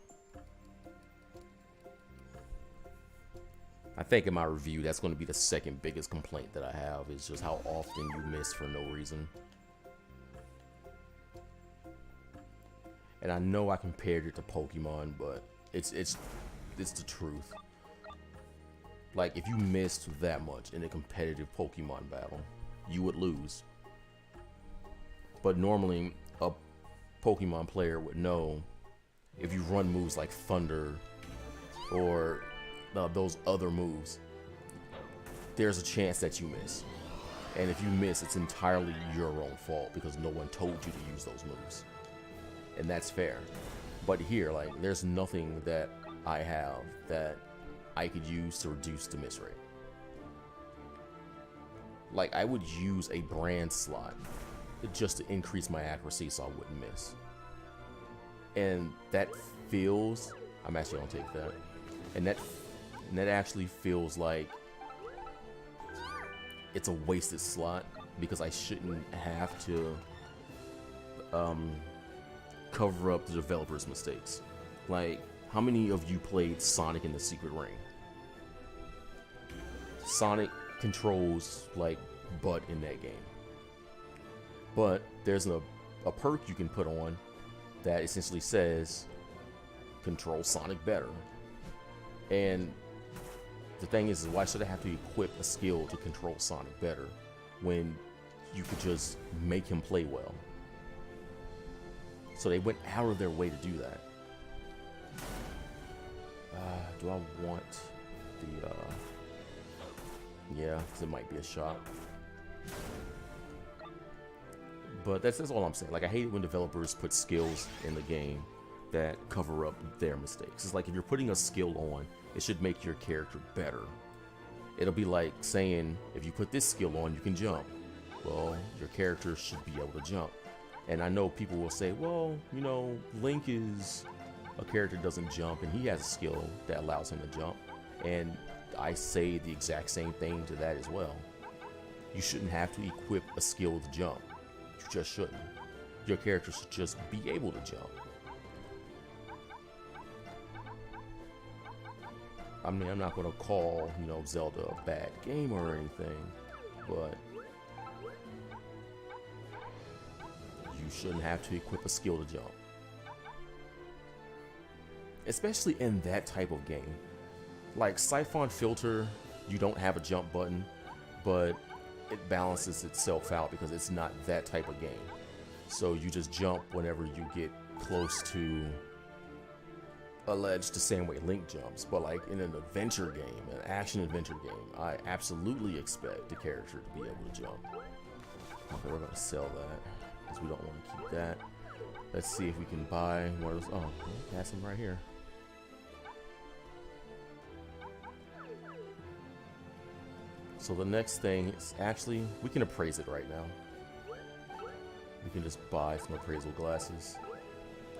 Speaker 1: I think in my review, that's going to be the second biggest complaint that I have, is just how often you miss for no reason. And I know I compared it to Pokemon, but it's the truth. Like, if you missed that much in a competitive Pokemon battle, you would lose. But normally, a Pokemon player would know if you run moves like Thunder or those other moves, there's a chance that you miss. And if you miss, it's entirely your own fault because no one told you to use those moves. And that's fair. But here, like, there's nothing that I have that I could use to reduce the miss rate. Like, I would use a brand slot just to increase my accuracy so I wouldn't miss. And that feels, I'm actually gonna take that. And that actually feels like it's a wasted slot because I shouldn't have to cover up the developer's mistakes. Like, how many of you played Sonic in the Secret Ring? Sonic controls like butt in that game. But there's a perk you can put on that essentially says control Sonic better. And the thing is why should I have to equip a skill to control Sonic better when you could just make him play well? So they went out of their way to do that. Do I want the yeah, because it might be a shot. But that's all I'm saying. Like, I hate it when developers put skills in the game that cover up their mistakes. It's like, if you're putting a skill on, it should make your character better. It'll be like saying, if you put this skill on, you can jump. Well, your character should be able to jump. And I know people will say, well, you know, Link is a character that doesn't jump, and he has a skill that allows him to jump. And I say the exact same thing to that as well. You shouldn't have to equip a skill to jump. You just shouldn't. Your character should just be able to jump. I mean, I'm not going to call, you know, Zelda a bad game or anything, but you shouldn't have to equip a skill to jump. Especially in that type of game. Like Siphon Filter, you don't have a jump button, but it balances itself out because it's not that type of game. So you just jump whenever you get close to a ledge the same way Link jumps. But like in an adventure game, an action adventure game, I absolutely expect the character to be able to jump. Okay, we're gonna sell that because we don't want to keep that. Let's see if we can buy one of those. Oh, that's him right here. So the next thing is actually, we can appraise it right now. We can just buy some appraisal glasses.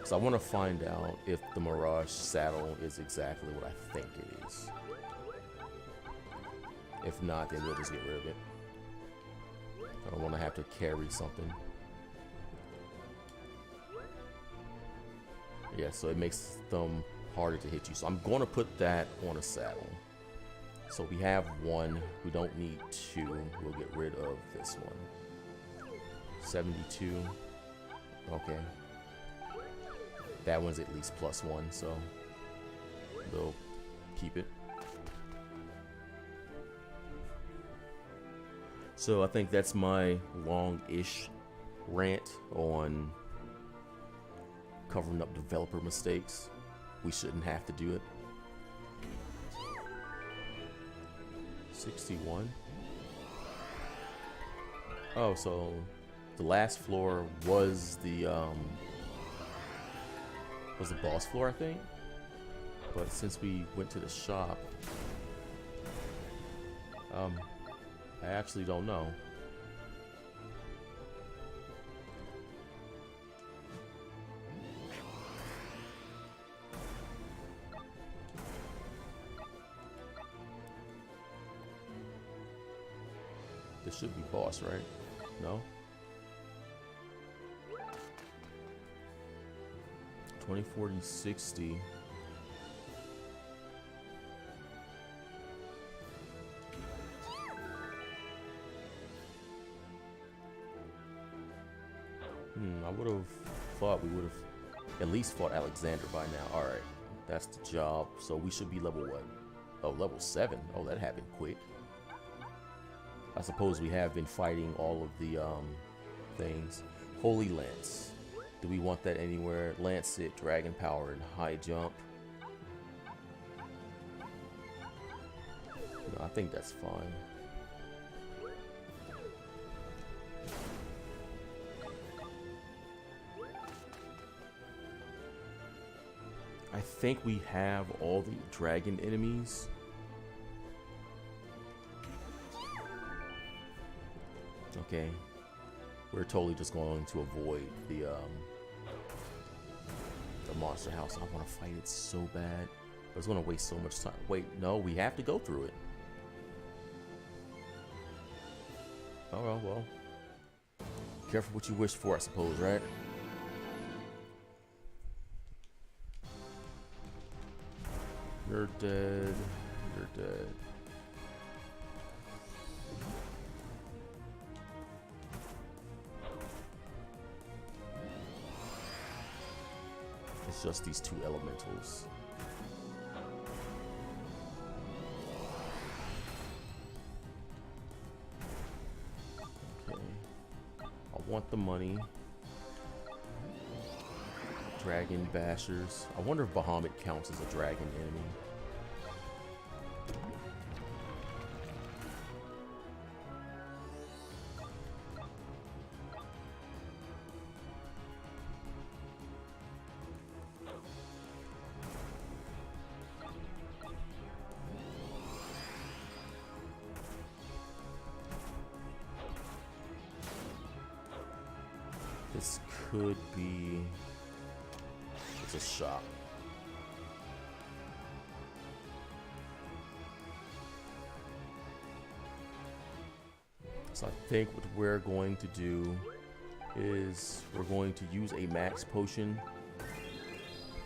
Speaker 1: So I want to find out if the Mirage saddle is exactly what I think it is. If not, then we'll just get rid of it. I don't want to have to carry something. Yeah, so it makes them harder to hit you. So I'm going to put that on a saddle. So we have one, we don't need two, we'll get rid of this one. 72, okay. That one's at least +1, so we'll keep it. So I think that's my long-ish rant on covering up developer mistakes. We shouldn't have to do it. 61. Oh, so the last floor was the boss floor, I think. But since we went to the shop, I actually don't know. This should be boss, right? No? 20, 40, 60. I would have thought we would have at least fought Alexander by now. Alright, that's the job. So we should be level what? Oh, level 7. Oh, that happened quick. I suppose we have been fighting all of the things. Holy Lance. Do we want that anywhere? Lance it, Dragon Power, and High Jump. No, I think that's fine. I think we have all the dragon enemies. Okay. We're totally just going to avoid the monster house. I want to fight it so bad, but it's going to waste so much time. Wait, no, we have to go through it. Oh, well. Careful what you wish for, I suppose, right? You're dead. You're dead. It's just these two elementals. Okay. I want the money. Dragon Bashers. I wonder if Bahamut counts as a dragon enemy. This could be... It's a shop. So I think what we're going to do is we're going to use a max potion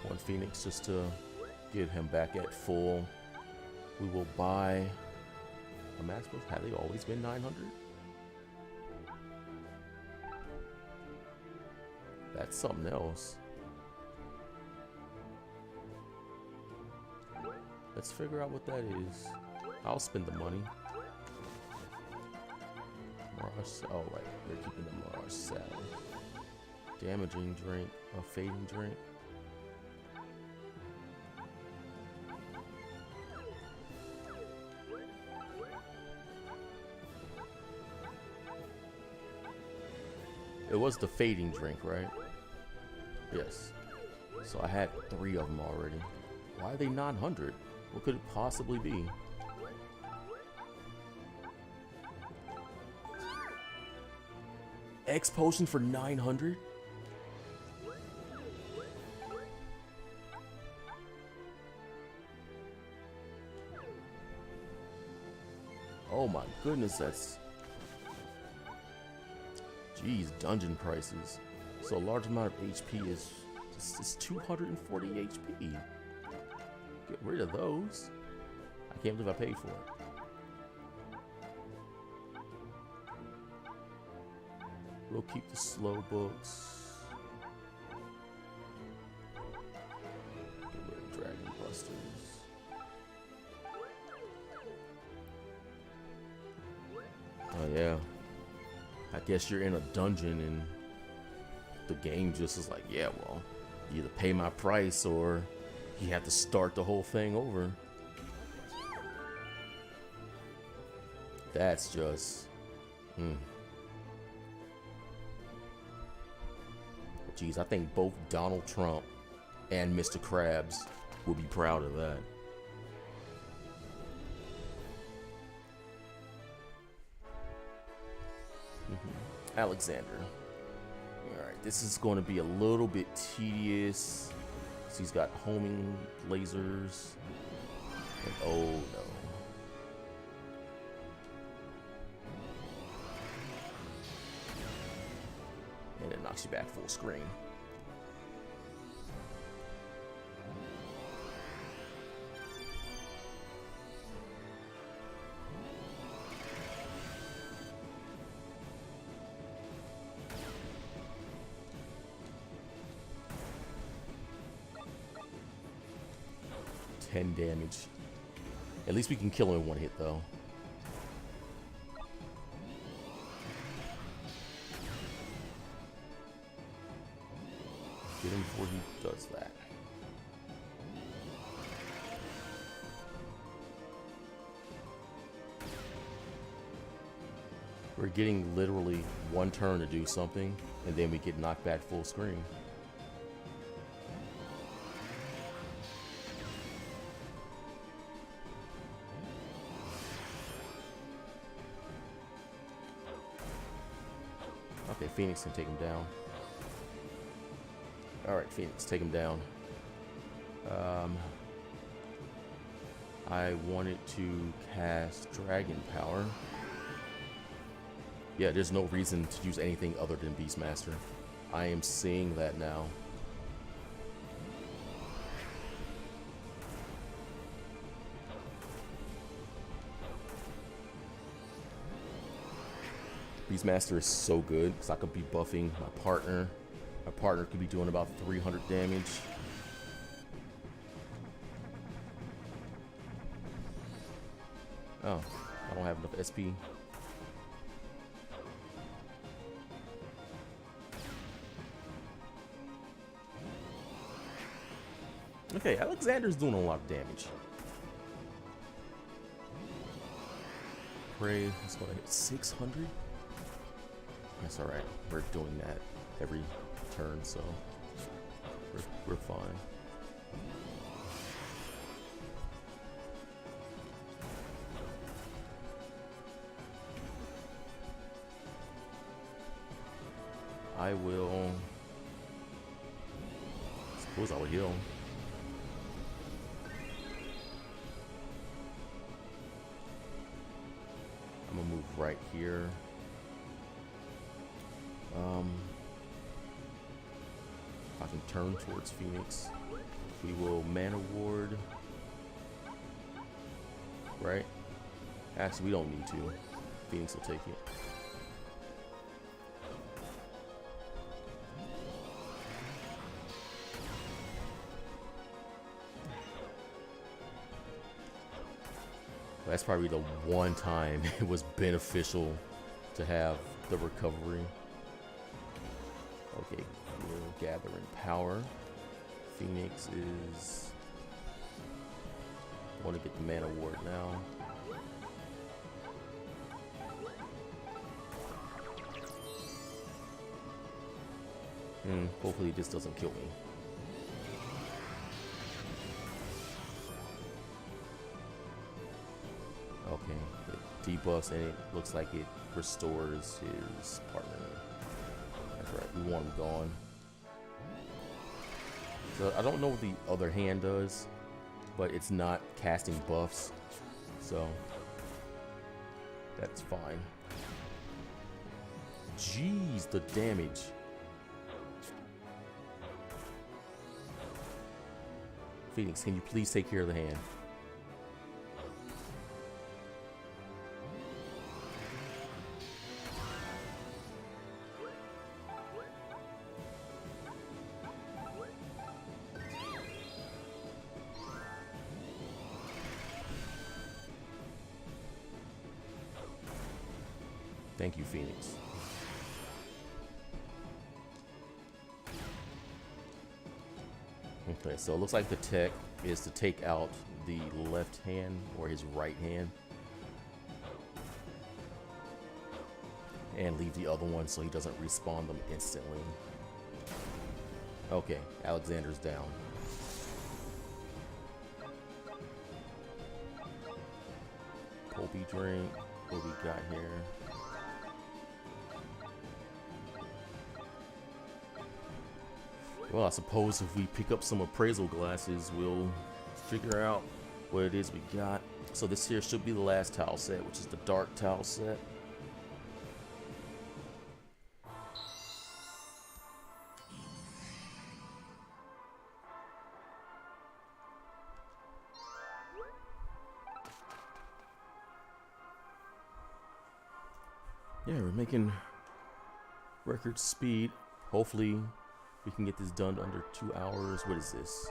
Speaker 1: on Phoenix just to get him back at full. We will buy a max potion. Have they always been 900? That's something else. Let's figure out what that is. I'll spend the money. Mirage, oh right, they're keeping the Mirage Salad. Damaging drink, a fading drink. It was the fading drink, right? Yes. So I had 3 of them already. Why are they 900? What could it possibly be? X potion for 900? Oh my goodness, that's... Jeez, dungeon prices. So a large amount of HP is just 240 HP. Get rid of those. I can't believe I paid for it. We'll keep the slow books. Get rid of Dragon Busters. Oh yeah. I guess you're in a dungeon and the game just is like, yeah, well, you either pay my price or you have to start the whole thing over. That's just... Jeez, I think both Donald Trump and Mr. Krabs will be proud of that. Alexander. Alright, this is going to be a little bit tedious. So he's got homing lasers. And oh no. knocks you back full screen. Damage. At least we can kill him in one hit, though. Get him before he does that. We're getting literally one turn to do something, and then we get knocked back full screen. Okay, Phoenix can take him down. Alright, Phoenix, take him down. I wanted to cast Dragon Power. Yeah, there's no reason to use anything other than Beastmaster. I am seeing that now. Beastmaster is so good because I could be buffing my partner. My partner could be doing about 300 damage. Oh, I don't have enough SP. Okay, Alexander's doing a lot of damage. Prey, let's go hit 600. That's alright. We're doing that every turn, so we're fine. I will suppose I will heal. I'm gonna move right here. If I can turn towards Phoenix, we will Mana Ward. Right? Actually, we don't need to. Phoenix will take it. That's probably the one time it was beneficial to have the recovery. Okay, we're gathering power. Phoenix is... I want to get the Mana Ward now. Hopefully this doesn't kill me. Okay, it debuffs and it looks like it restores his partner. That's right, we want him gone. So I don't know what the other hand does, but it's not casting buffs, so that's fine. Jeez, the damage. Phoenix, can you please take care of the hand? Thank you, Phoenix. Okay, so it looks like the tech is to take out the left hand or his right hand and leave the other one so he doesn't respawn them instantly. Okay, Alexander's down. Pulpy drink. What we got here? Well, I suppose if we pick up some appraisal glasses, we'll figure out what it is we got. So this here should be the last tile set, which is the dark tile set. Yeah, we're making record speed. Hopefully we can get this done under 2 hours. What is this?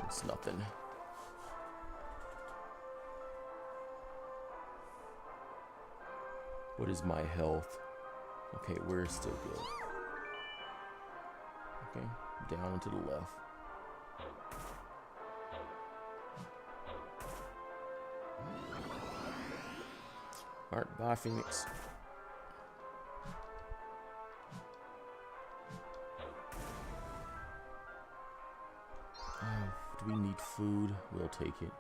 Speaker 1: It's nothing. What is my health? Okay, we're still good. Okay, down and to the left. Alright, bye, Phoenix. Do we need food? We'll take it.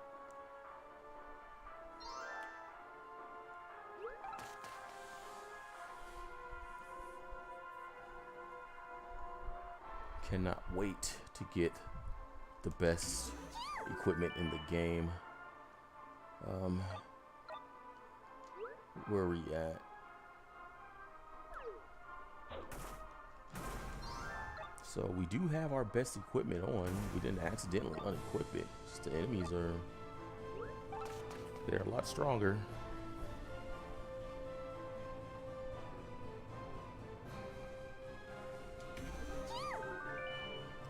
Speaker 1: Cannot wait to get the best equipment in the game. Where are we at? So we do have our best equipment on. We didn't accidentally unequip it. Just the enemies they're a lot stronger.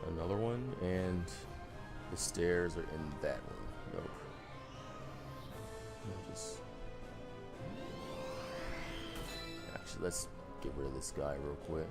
Speaker 1: Another one, and the stairs are in that one. Nope. Actually, let's get rid of this guy real quick.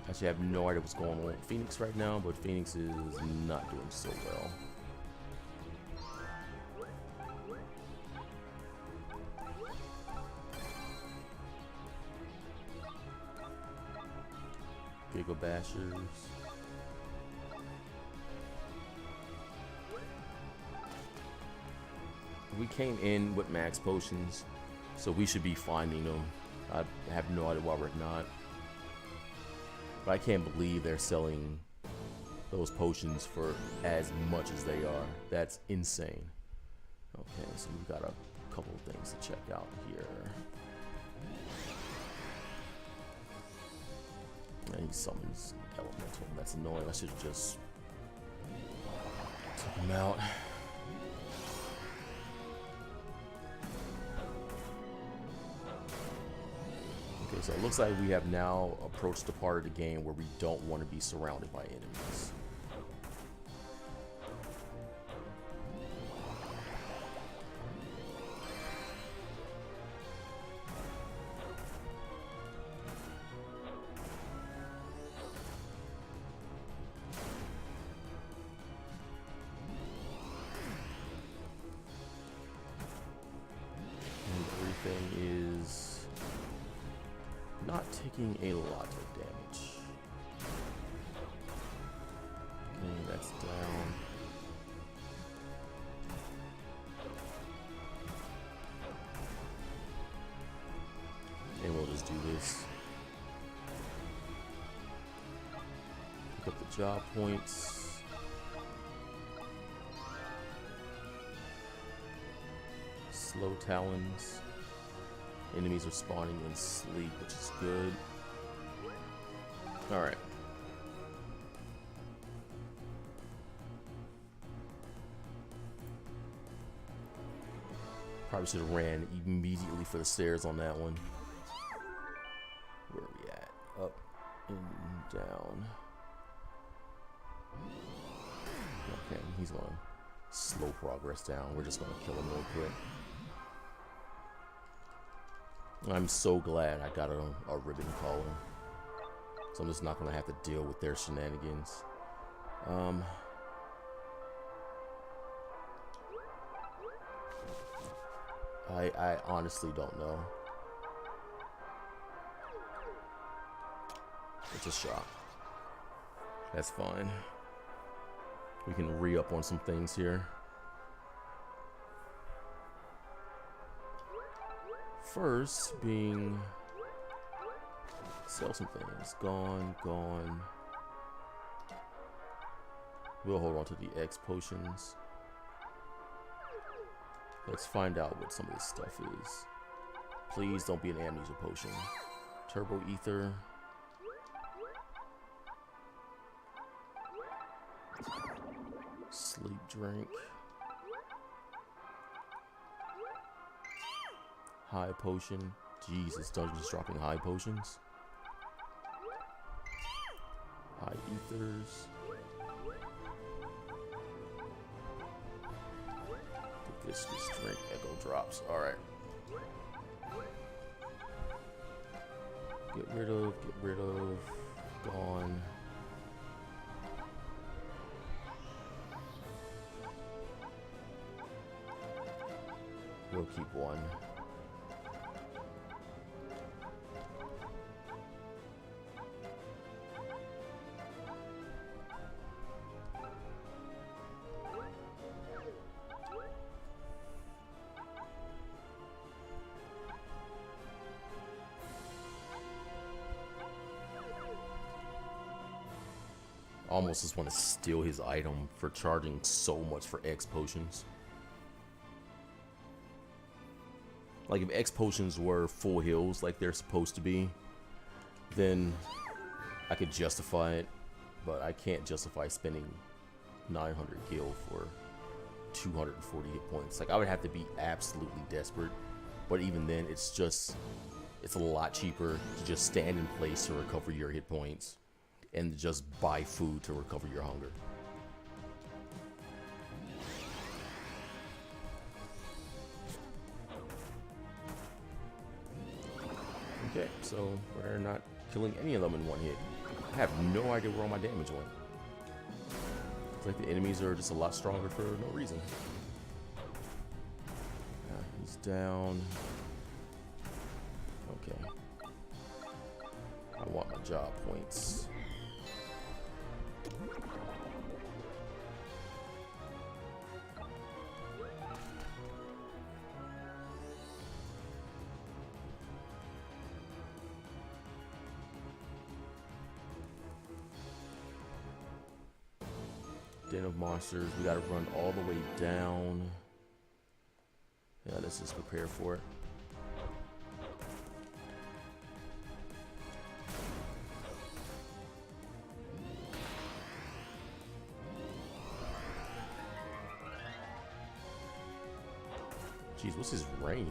Speaker 1: Actually, I have no idea what's going on with Phoenix right now, but Phoenix is not doing so well. Giga Bashers. We came in with max potions, so we should be finding them. I have no idea why we're not. But I can't believe they're selling those potions for as much as they are. That's insane. Okay, so we've got a couple of things to check out here. And he summons elemental. That's annoying. I should have just took him out. Okay, so it looks like we have now approached the part of the game where we don't want to be surrounded by enemies. And everything is not taking a lot of damage. Okay, that's down. And we'll just do this. Pick up the job points. Slow talons. Enemies are spawning in sleep, which is good. Alright. Probably should have ran immediately for the stairs on that one. Where are we at? Up and down. Okay, he's gonna slow progress down. We're just gonna kill him real quick. I'm so glad I got a ribbon collar. So I'm just not gonna have to deal with their shenanigans. I honestly don't know. It's a shot. That's fine. We can re-up on some things here. First being sell some things. Gone. We'll hold on to the X potions. Let's find out what some of this stuff is. Please don't be an amnesia potion. Turbo ether. Sleep drink. High potion. Jesus, dungeon's dropping high potions. High ethers. The viscous drink. Echo drops. Alright. Get rid of. Gone. We'll keep one. Almost just want to steal his item for charging so much for X potions. Like if X potions were full heals like they're supposed to be, then I could justify it, but I can't justify spending 900 gil for 240 hit points. Like I would have to be absolutely desperate, but even then it's a lot cheaper to just stand in place to recover your hit points and just buy food to recover your hunger. Okay, so we're not killing any of them in one hit. I have no idea where all my damage went. It's like the enemies are just a lot stronger for no reason. He's down. Okay. I want my job points. Den of monsters. We gotta run all the way down. Yeah, let's just prepare for it. Jeez, what's his range?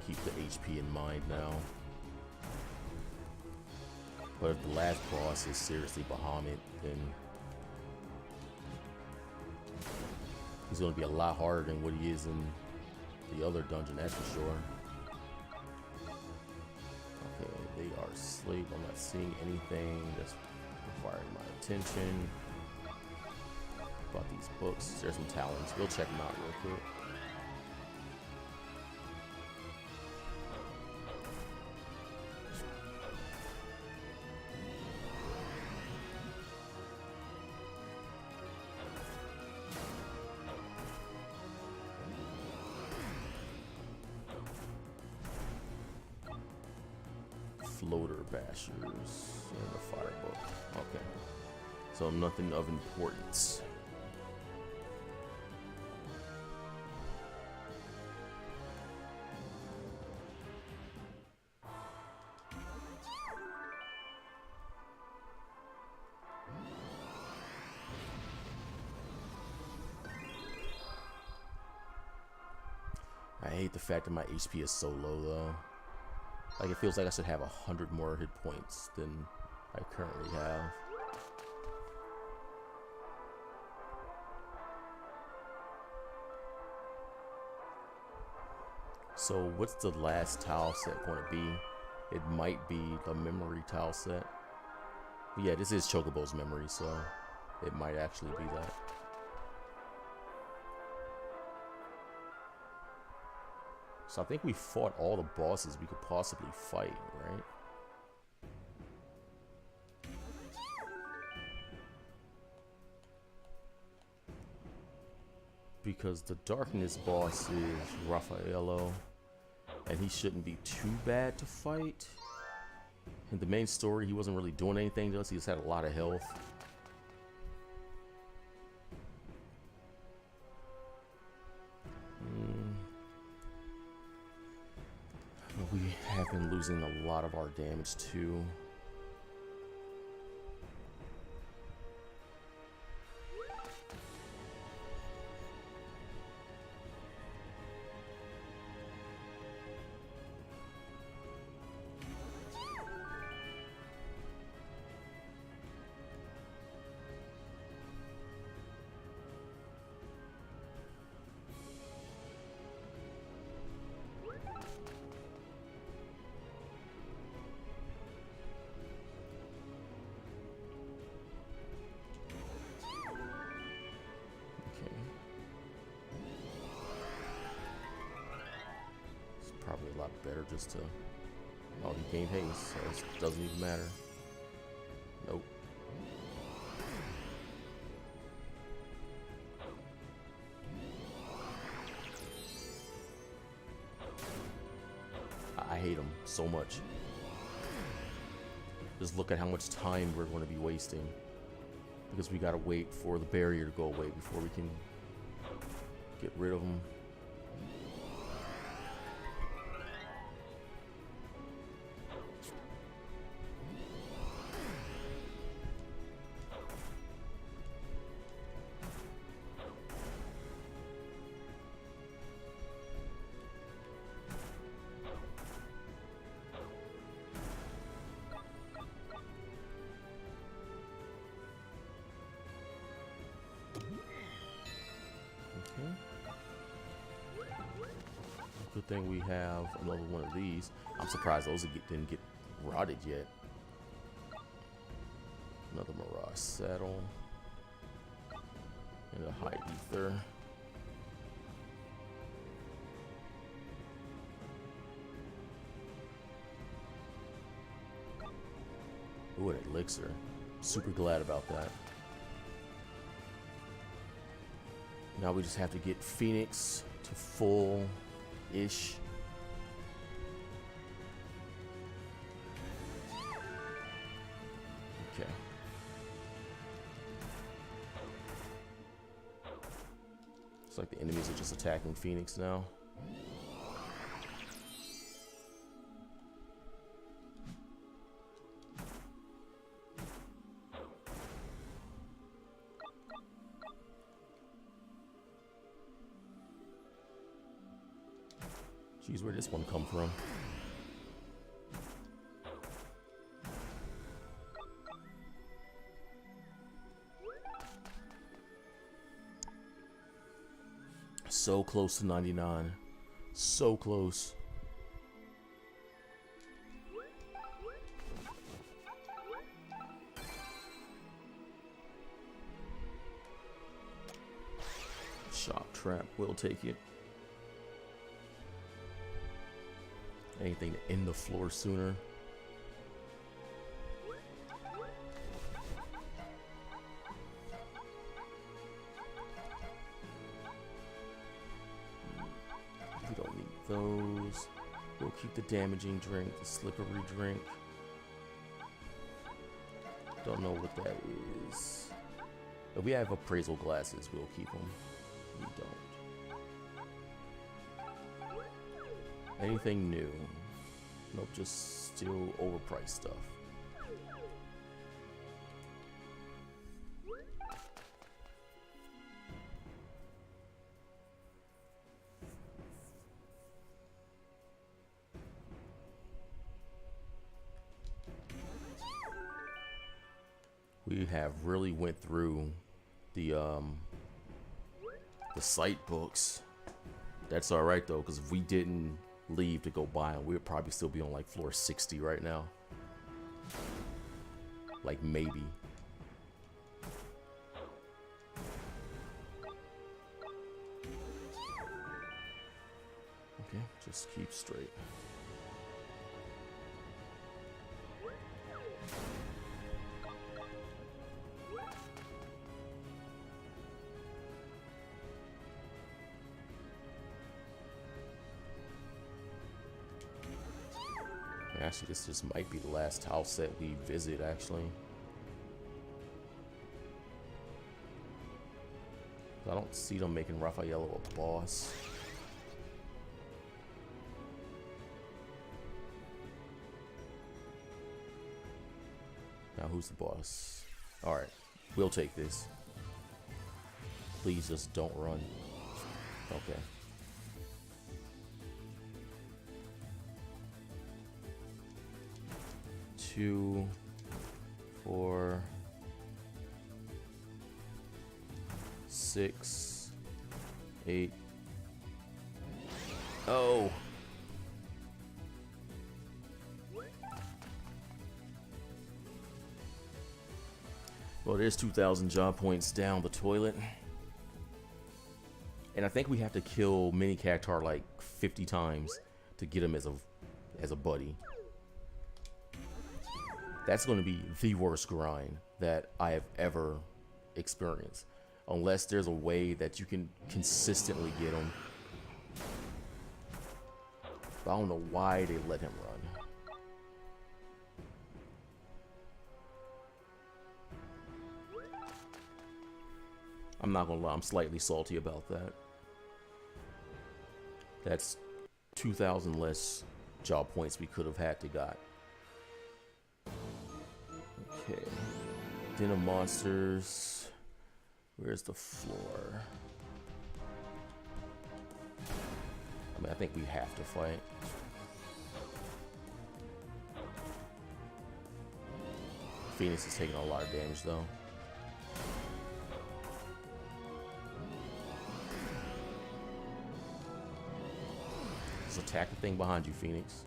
Speaker 1: Keep the HP in mind now. But if the last boss is seriously Bahamut, then he's going to be a lot harder than what he is in the other dungeon, that's for sure. Okay, they are asleep. I'm not seeing anything that's requiring my attention. About these books, there's some talents. We'll check them out real quick. Floater bashers and the fire book. Okay, so nothing of importance. hate the fact that my HP is so low though. Like it feels like I should have 100 more hit points than I currently have. So what's the last tile set going to be? It might be the memory tile set. But yeah, this is Chocobo's memory, so it might actually be that. So I think we fought all the bosses we could possibly fight, right? Because the darkness boss is Raffaello, and he shouldn't be too bad to fight. In the main story, he wasn't really doing anything to us. He just had a lot of health. We have been losing a lot of our damage too. Probably a lot better just to... Oh, he gained haste, so it doesn't even matter. Nope. I hate him so much. Just look at how much time we're going to be wasting. Because we gotta wait for the barrier to go away before we can get rid of him. Good thing we have another one of these. I'm surprised those didn't get rotted yet. Another Mirage Saddle. And a High Ether. Ooh, an Elixir. Super glad about that. Now we just have to get Phoenix to full-ish. Okay. It's like the enemies are just attacking Phoenix now. Jeez, where'd this one come from? So close to 99. So close. Shock trap will take it. Anything to end the floor sooner. We don't need those. We'll keep the damaging drink, the slippery drink. Don't know what that is. If we have appraisal glasses, we'll keep them. We don't. Anything new? Nope, just still overpriced stuff. We have really went through the site books. That's all right though, because if we didn't leave to go buy them, we'd probably still be on like floor 60 right now. Like maybe. Okay, just keep straight. Actually, this just might be the last house that we visit, actually. I don't see them making Raphael a boss. Now, who's the boss? Alright, we'll take this. Please just don't run. Okay. 2, 4, 6, 8. Oh. Well, there's 2,000 job points down the toilet. And I think we have to kill Mini Cactar like 50 times to get him as a buddy. That's going to be the worst grind that I have ever experienced. Unless there's a way that you can consistently get him. But I don't know why they let him run. I'm not going to lie, I'm slightly salty about that. That's 2,000 less job points we could have had to got. Okay, Den of Monsters. Where's the floor? I mean, I think we have to fight. Phoenix is taking a lot of damage though. Just attack the thing behind you, Phoenix.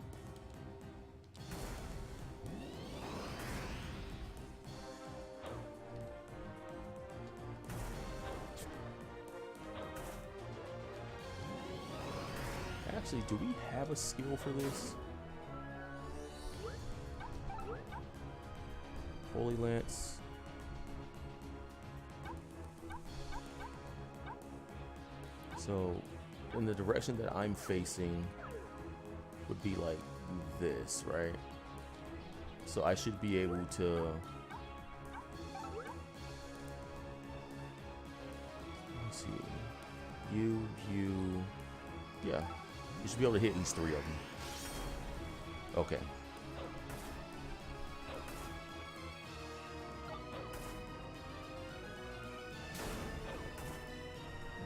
Speaker 1: Actually, do we have a skill for this? Holy Lance. So, in the direction that I'm facing would be like this, right? So I should be able to... Let's see. You... Yeah. You should be able to hit at least 3 of them. Okay.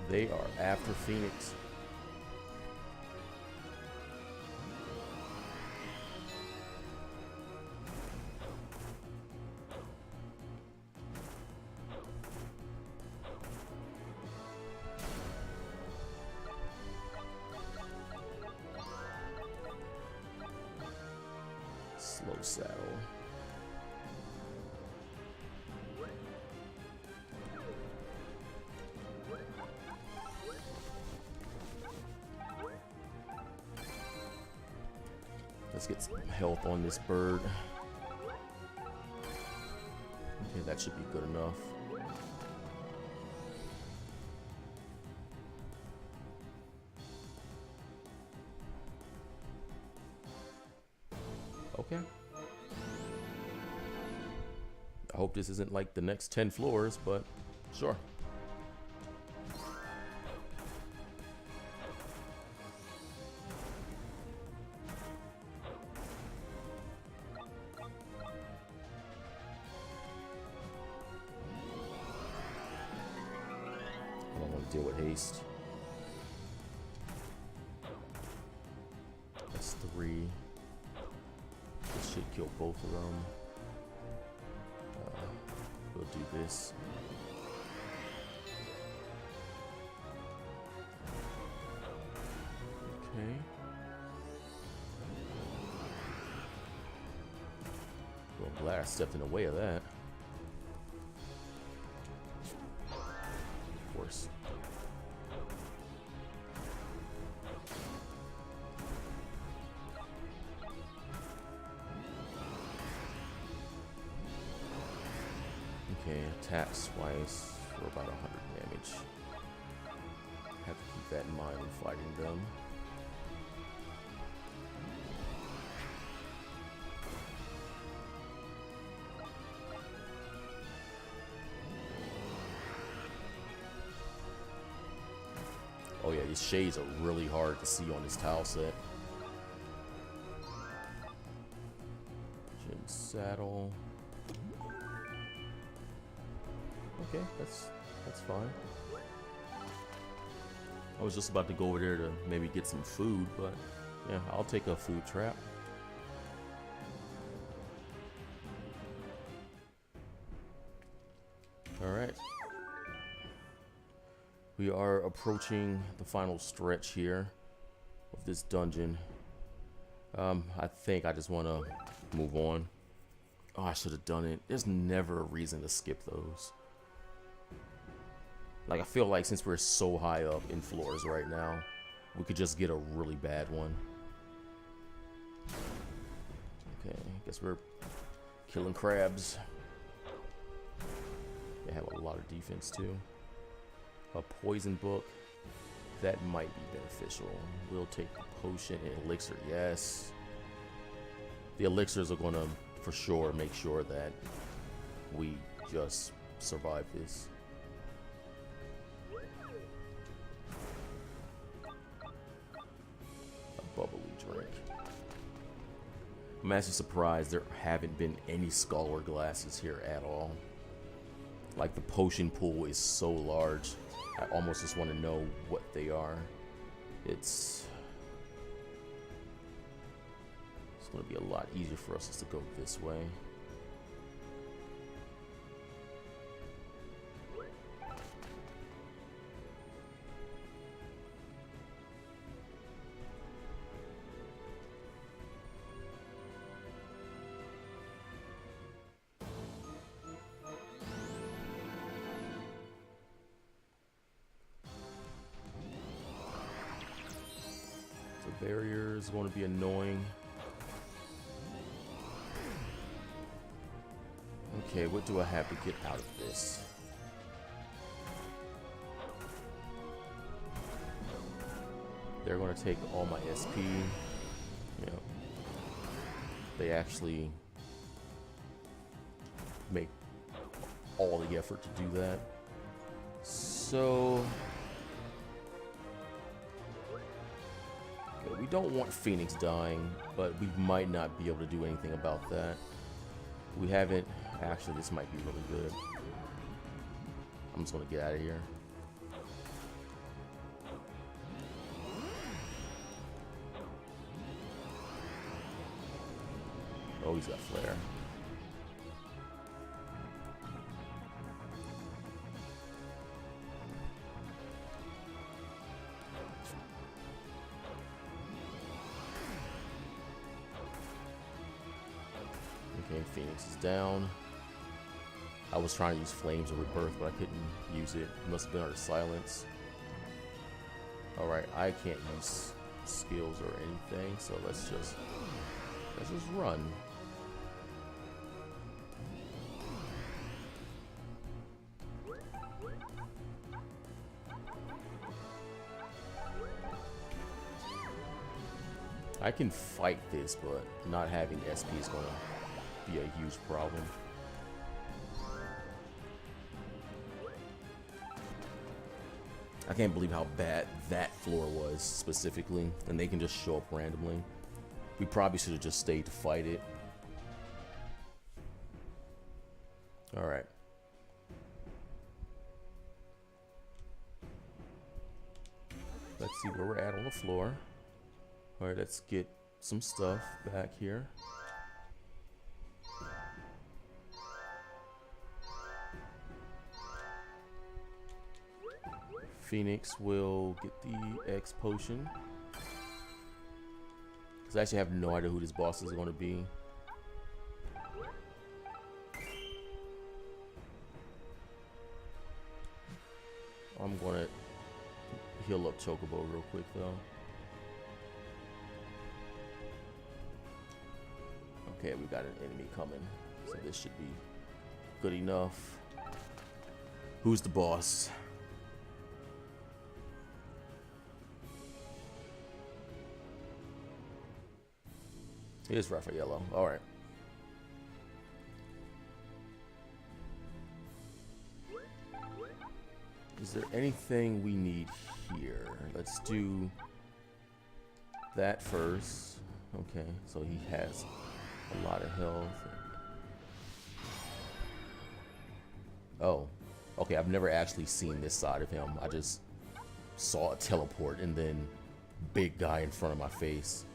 Speaker 1: They are after Phoenix. Slow saddle. Let's get some health on this bird. Okay, that should be good enough. Okay. I hope this isn't like the next 10 floors, but sure. I don't want to deal with haste. That's 3. This should kill both of them. We'll do this. Okay. Well, I'm glad I stepped in the way of that. Of course. Okay, attacks twice for about 100 damage. Have to keep that in mind when fighting them. Oh yeah, these shades are really hard to see on this tile set. Chin saddle. Okay, that's fine. I was just about to go over there to maybe get some food, but yeah, I'll take a food trap. All right. We are approaching the final stretch here of this dungeon. I think I just want to move on. Oh, I should have done it. There's never a reason to skip those. Like, I feel like since we're so high up in floors right now, we could just get a really bad one. Okay, I guess we're killing crabs. They have a lot of defense too. A poison book, that might be beneficial. We'll take the potion and elixir, yes. The elixirs are gonna, for sure, make sure that we just survive this. A bubbly drink. I'm actually surprised there haven't been any scholar glasses here at all. Like, the potion pool is so large. I almost just want to know what they are. It's going to be a lot easier for us just to go this way. Barrier is going to be annoying. Okay, what do I have to get out of this? They're going to take all my SP. Yeah. They actually make all the effort to do that. So we don't want Phoenix dying, but we might not be able to do anything about that. We haven't. Actually, this might be really good. I'm just gonna get out of here. Oh, he's got flare. Okay, Phoenix is down. I was trying to use Flames of Rebirth, but I couldn't use it. It must have been under silence. Alright, I can't use skills or anything, so let's just run. I can fight this, but not having SP is going to be a huge problem. I can't believe how bad that floor was specifically, and they can just show up randomly. We probably should have just stayed to fight it. Alright. Let's see where we're at on the floor. Alright, let's get some stuff back here. Phoenix will get the X potion. Because I actually have no idea who this boss is going to be. I'm going to heal up Chocobo real quick though. Okay, we got an enemy coming. So this should be good enough. Who's the boss? It is Raffaello. Alright. Is there anything we need here? Let's do that first. Okay, so he has a lot of health. Oh, okay, I've never actually seen this side of him. I just saw a teleport and then big guy in front of my face.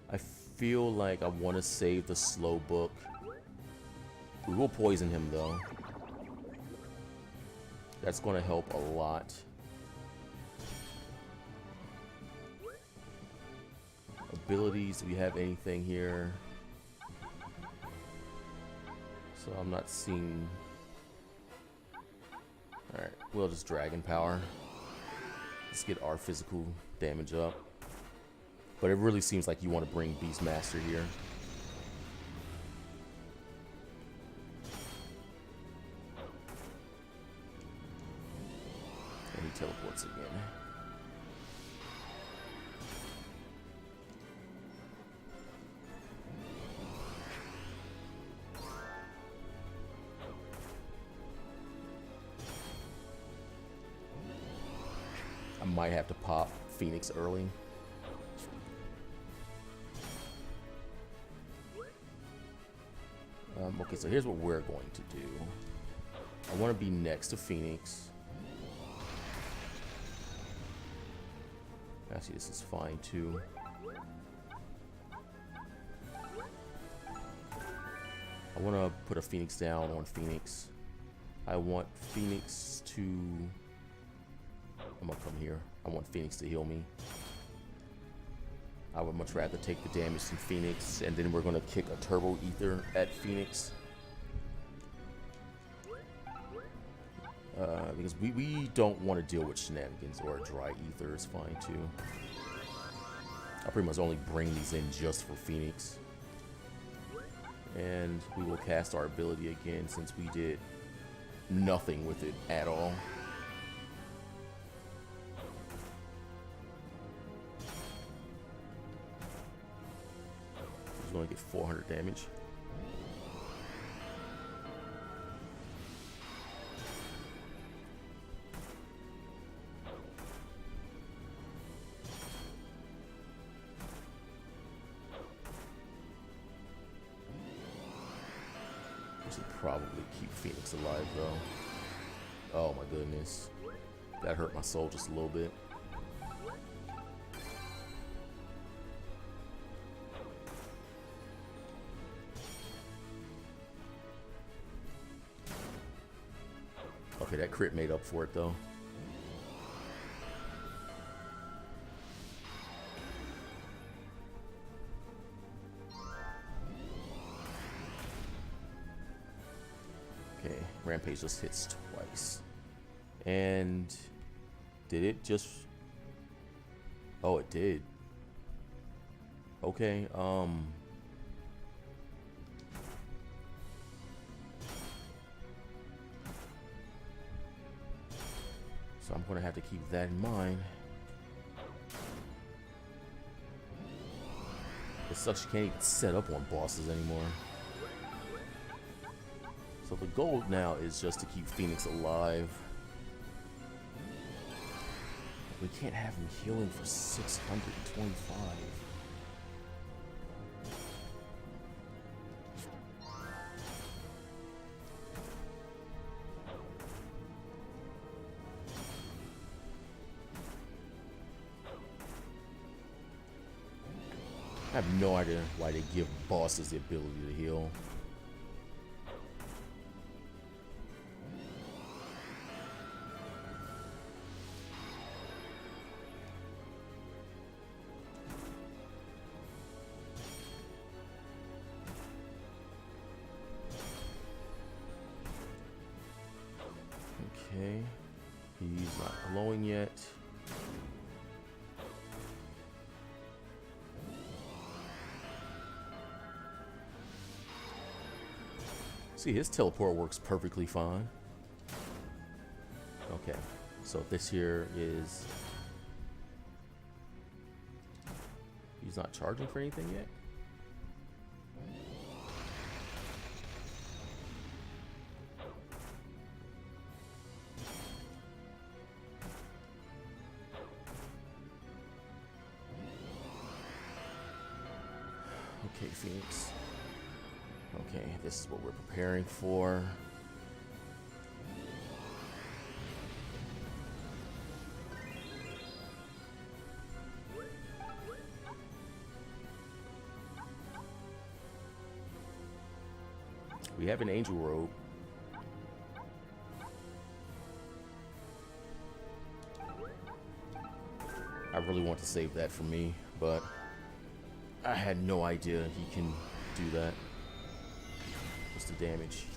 Speaker 1: I feel like I want to save the slow book. We will poison him though. That's going to help a lot. Abilities, do we have anything here? So I'm not seeing. Alright, we'll just dragon power. Let's get our physical damage up. But it really seems like you want to bring Beastmaster here. And he teleports again. I might have to pop Phoenix early. Okay, so here's what we're going to do. I want to be next to Phoenix. Actually, this is fine too. I want to put a Phoenix down on Phoenix. I want Phoenix to... I'm gonna come here. I want Phoenix to heal me. I would much rather take the damage than Phoenix, and then we're gonna kick a Turbo Ether at Phoenix. Because we don't want to deal with shenanigans, or a dry ether is fine too. I pretty much only bring these in just for Phoenix. And we will cast our ability again since we did nothing with it at all. He's going to get 400 damage. Probably keep Phoenix alive though. Oh my goodness. That hurt my soul just a little bit. Okay, that crit made up for it though. Rampage just hits twice. And did it just... Oh, it did. Okay, so I'm gonna have to keep that in mind. It sucks you can't even set up on bosses anymore. So the goal now is just to keep Phoenix alive. We can't have him healing for 625. I have no idea why they give bosses the ability to heal. He's not glowing yet. See, his teleport works perfectly fine. Okay, so this here is... He's not charging for anything yet? Okay, Phoenix. Okay, this is what we're preparing for. We have an angel robe. I really want to save that for me, but I had no idea he can do that. What's the damage?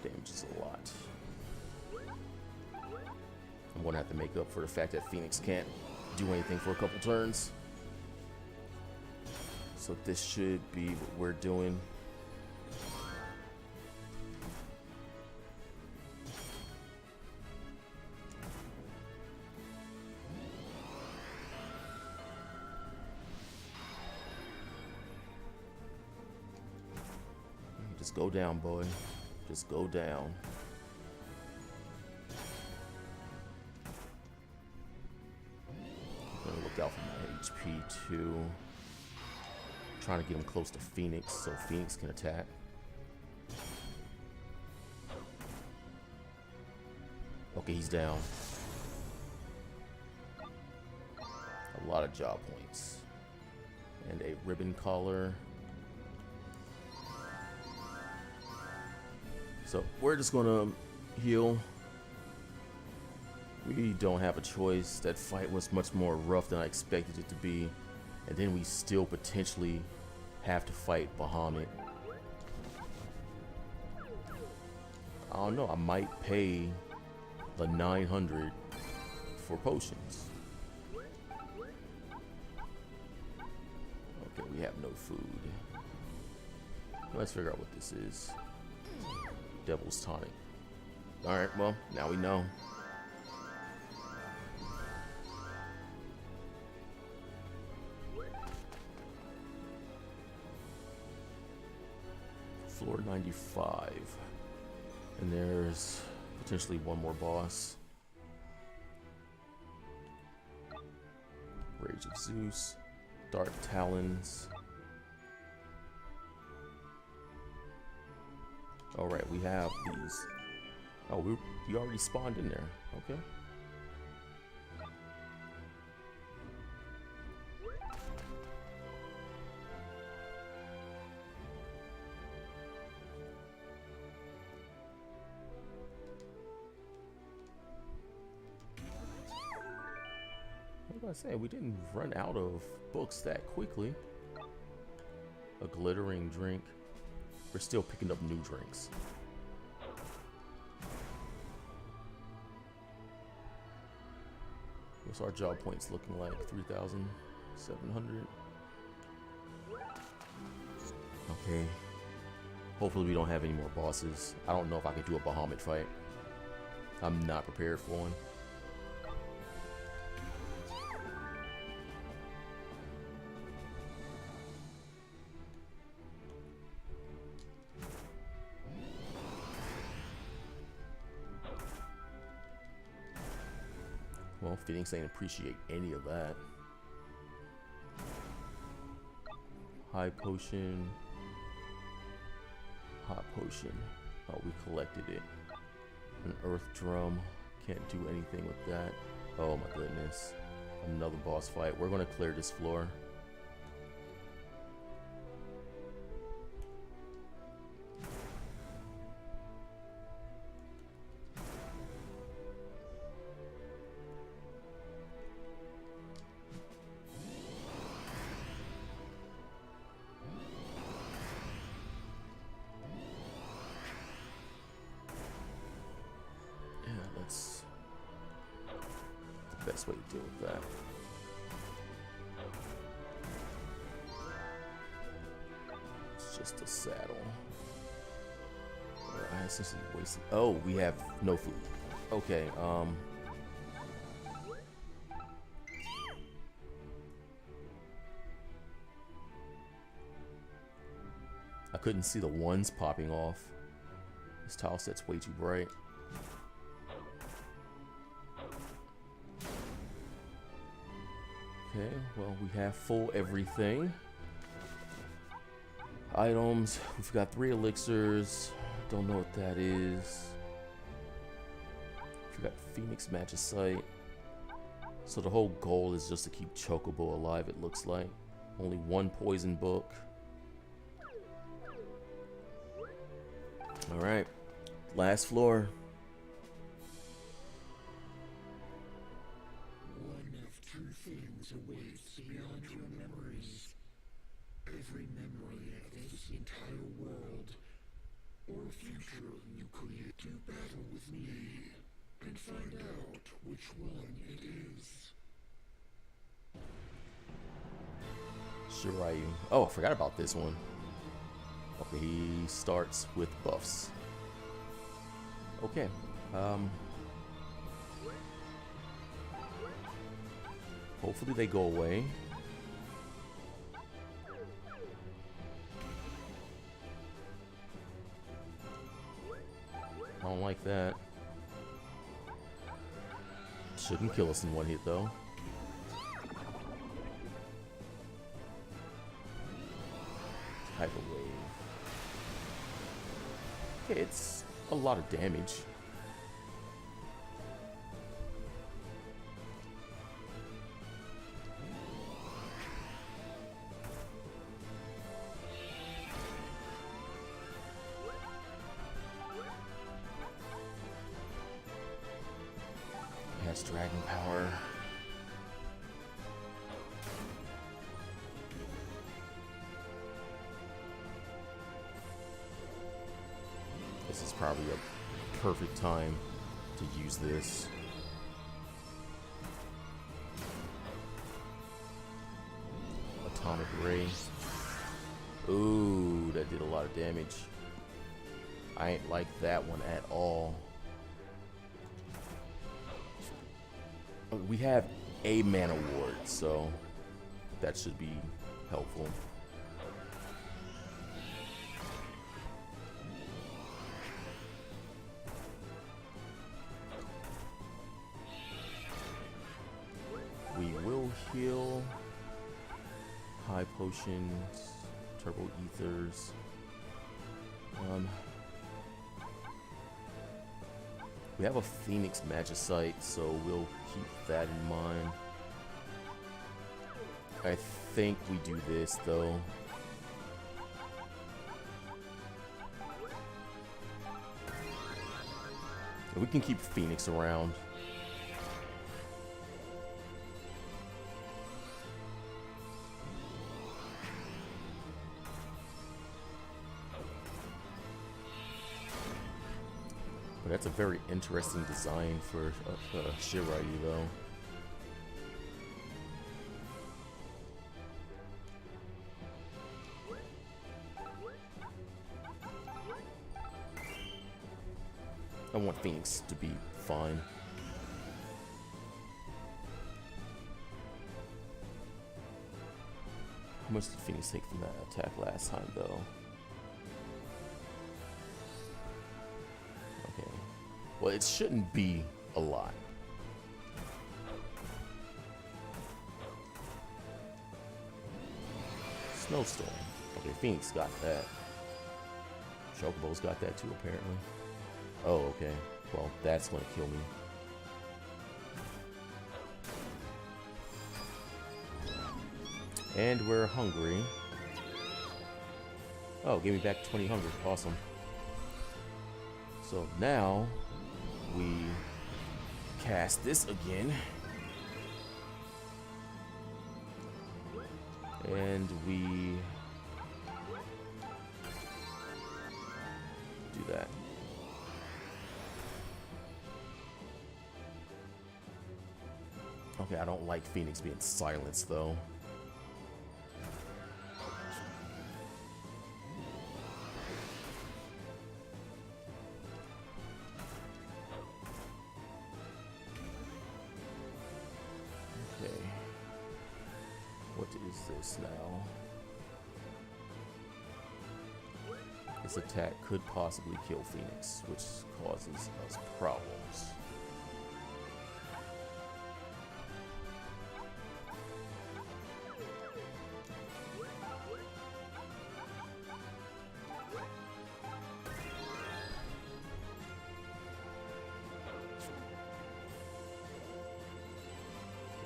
Speaker 1: Damage is a lot. I'm gonna have to make up for the fact that Phoenix can't do anything for a couple turns. So this should be what we're doing. Just go down, boy. Just go down. I'm gonna look out for my HP too. Trying to get him close to Phoenix so Phoenix can attack. Okay, he's down. A lot of job points. And a ribbon collar. So we're just gonna heal. We don't have a choice. That fight was much more rough than I expected it to be. And then we still potentially have to fight Bahamut. I don't know, I might pay the 900 for potions. Okay, we have no food. Let's figure out what this is. Devil's Tonic. Alright, well, now we know. Floor 95. And there's potentially one more boss. Rage of Zeus. Dark Talons. Alright, we have these. Oh, we already spawned in there. Okay. What was I saying? We didn't run out of books that quickly. A glittering drink. We're still picking up new drinks. What's our job points looking like? 3,700. Okay. Hopefully we don't have any more bosses. I don't know if I can do a Bahamut fight. I'm not prepared for one. Well, Phoenix ain't appreciate any of that. High potion. Hot potion. Oh, we collected it. An earth drum. Can't do anything with that. Oh my goodness. Another boss fight. We're gonna clear this floor. best way to deal with that. It's just a saddle. I essentially wasted. Oh, we have no food. Okay, I couldn't see the ones popping off. This tile set's way too bright. Okay, well, we have full everything. Items, we've got 3 elixirs. Don't know what that is. We've got Phoenix Magicite. So the whole goal is just to keep Chocobo alive, it looks like. Only 1 poison book. Alright, last floor.
Speaker 4: One of 2 things awaits beyond your memories. Every memory of this entire world, or future you create. Do battle with me, and find out which one it is.
Speaker 1: Shiryu. Oh, I forgot about this one. Okay, he starts with buffs. Okay. Hopefully they go away. I don't like that. Shouldn't kill us in 1 hit though. Hyper wave. Okay, it's a lot of damage. It has dragon power. This is probably a perfect time to use this. Atomic Ray. Ooh, that did a lot of damage. I ain't like that one at all. We have a mana ward, so that should be helpful. We will heal. High potions, turbo ethers. We have a Phoenix Magicite, so we'll keep that in mind. I think we do this though. We can keep Phoenix around. But that's a very interesting design for Shiryu though. I want Phoenix to be fine. How much did Phoenix take from that attack last time though? Okay. Well, it shouldn't be a lot. Snowstorm. Okay, Phoenix got that. Chocobo's got that too, apparently. Oh, okay. Well, that's gonna kill me. And we're hungry. Oh, give me back 20 hunger. Awesome. So now we cast this again. And we do that. Okay, I don't like Phoenix being silenced though. Okay. What is this now? This attack could possibly kill Phoenix, which causes us problems.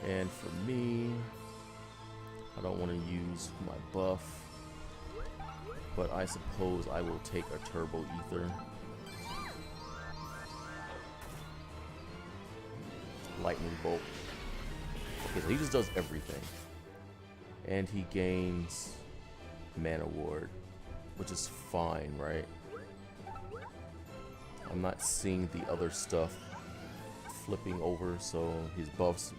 Speaker 1: And for me, I don't want to use my buff, but I suppose I will take a Turbo Ether. Lightning Bolt. Okay, so he just does everything. And he gains Mana Ward, which is fine, right? I'm not seeing the other stuff flipping over, so his buffs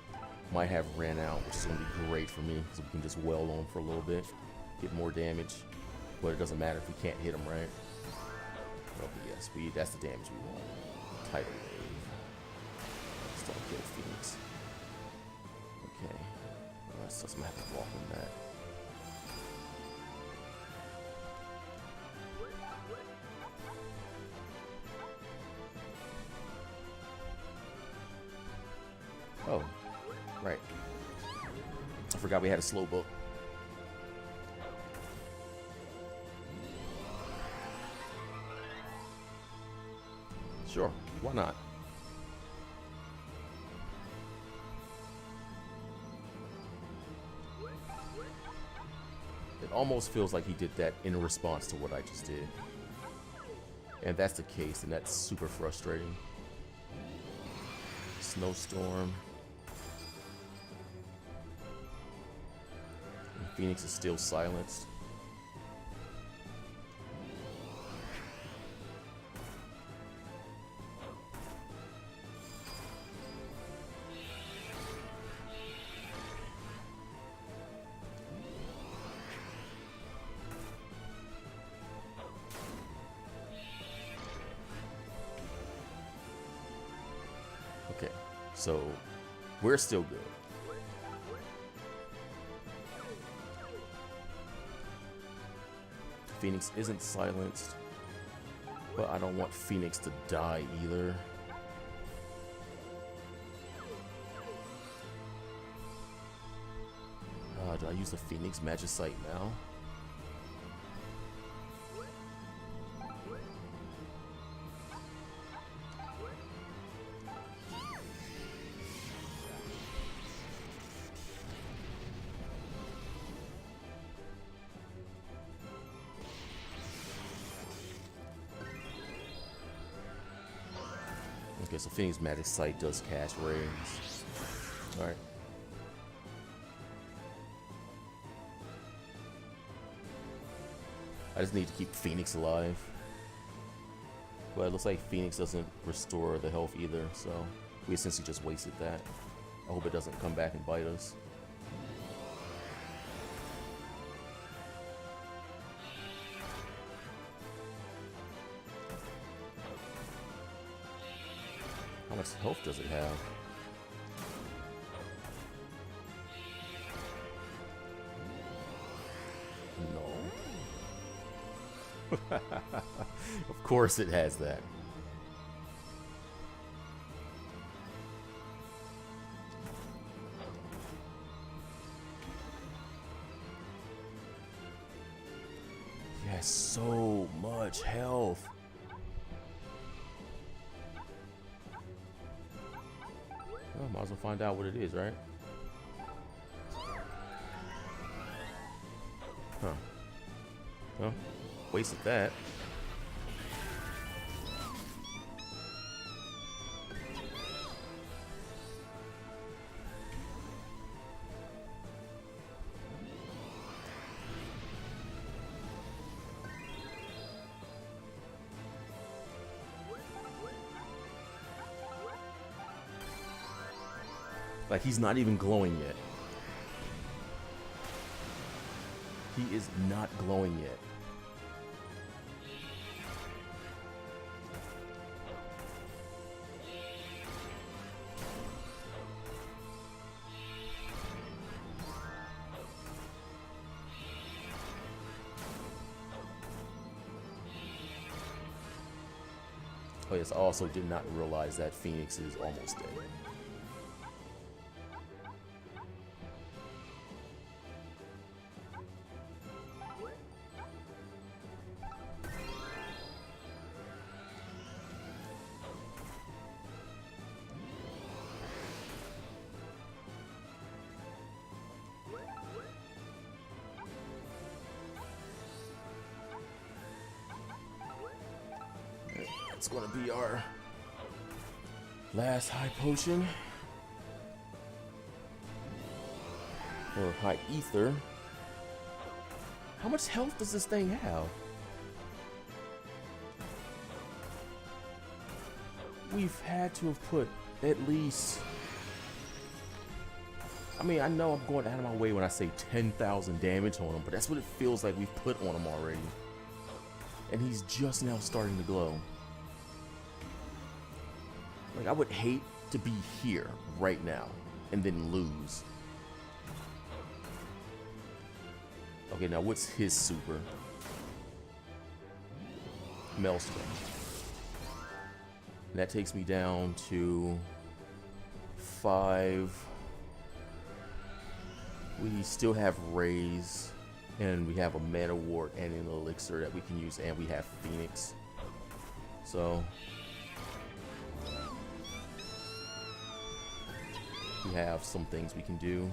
Speaker 1: might have ran out, which is going to be great for me, because we can just well on for a little bit, get more damage, but it doesn't matter if we can't hit him, right? Okay, yes, that's the damage we want. Tidal Wave. Still kill Phoenix. Okay. So I'm going to have to walk on that. Oh, right. I forgot we had a slow book. Sure, why not? It almost feels like he did that in response to what I just did. And that's the case, and that's super frustrating. Snowstorm. And Phoenix is still silenced. Okay, so we're still good. Phoenix isn't silenced, but I don't want Phoenix to die either. Do I use the Phoenix Magicite now? Okay, so Phoenix Magicite does cast Rays. Alright. I just need to keep Phoenix alive. But it looks like Phoenix doesn't restore the health either, so we essentially just wasted that. I hope it doesn't come back and bite us. How much health does it have? No. Of course it has that. He has so much health. Well, might as well find out what it is, right? Huh. Well, wasted that. Like, he's not even glowing yet. He is not glowing yet. Oh yes, I also did not realize that Phoenix is almost dead. It's gonna be our last high potion, or high ether. How much health does this thing have? We've had to have put at least, I mean, I know I'm going out of my way when I say 10,000 damage on him, but that's what it feels like we've put on him already. And he's just now starting to glow. Like, I would hate to be here right now and then lose. Okay, now what's his super? Maelstrom. And that takes me down to 5. We still have Raise, and we have a Mana Ward and an Elixir that we can use, and we have Phoenix. So we have some things we can do.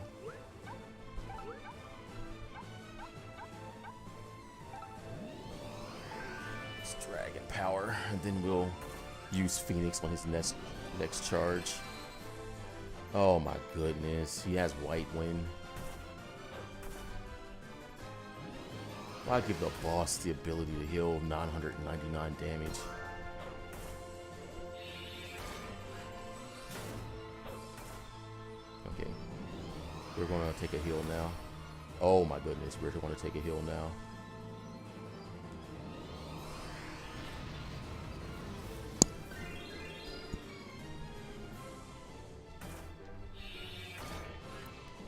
Speaker 1: It's Dragon Power, and then we'll use Phoenix on his next charge. Oh my goodness, he has White Wind. I'll give the boss the ability to heal 999 damage. Okay, we're gonna take a heal now. Oh my goodness, we're gonna take a heal now.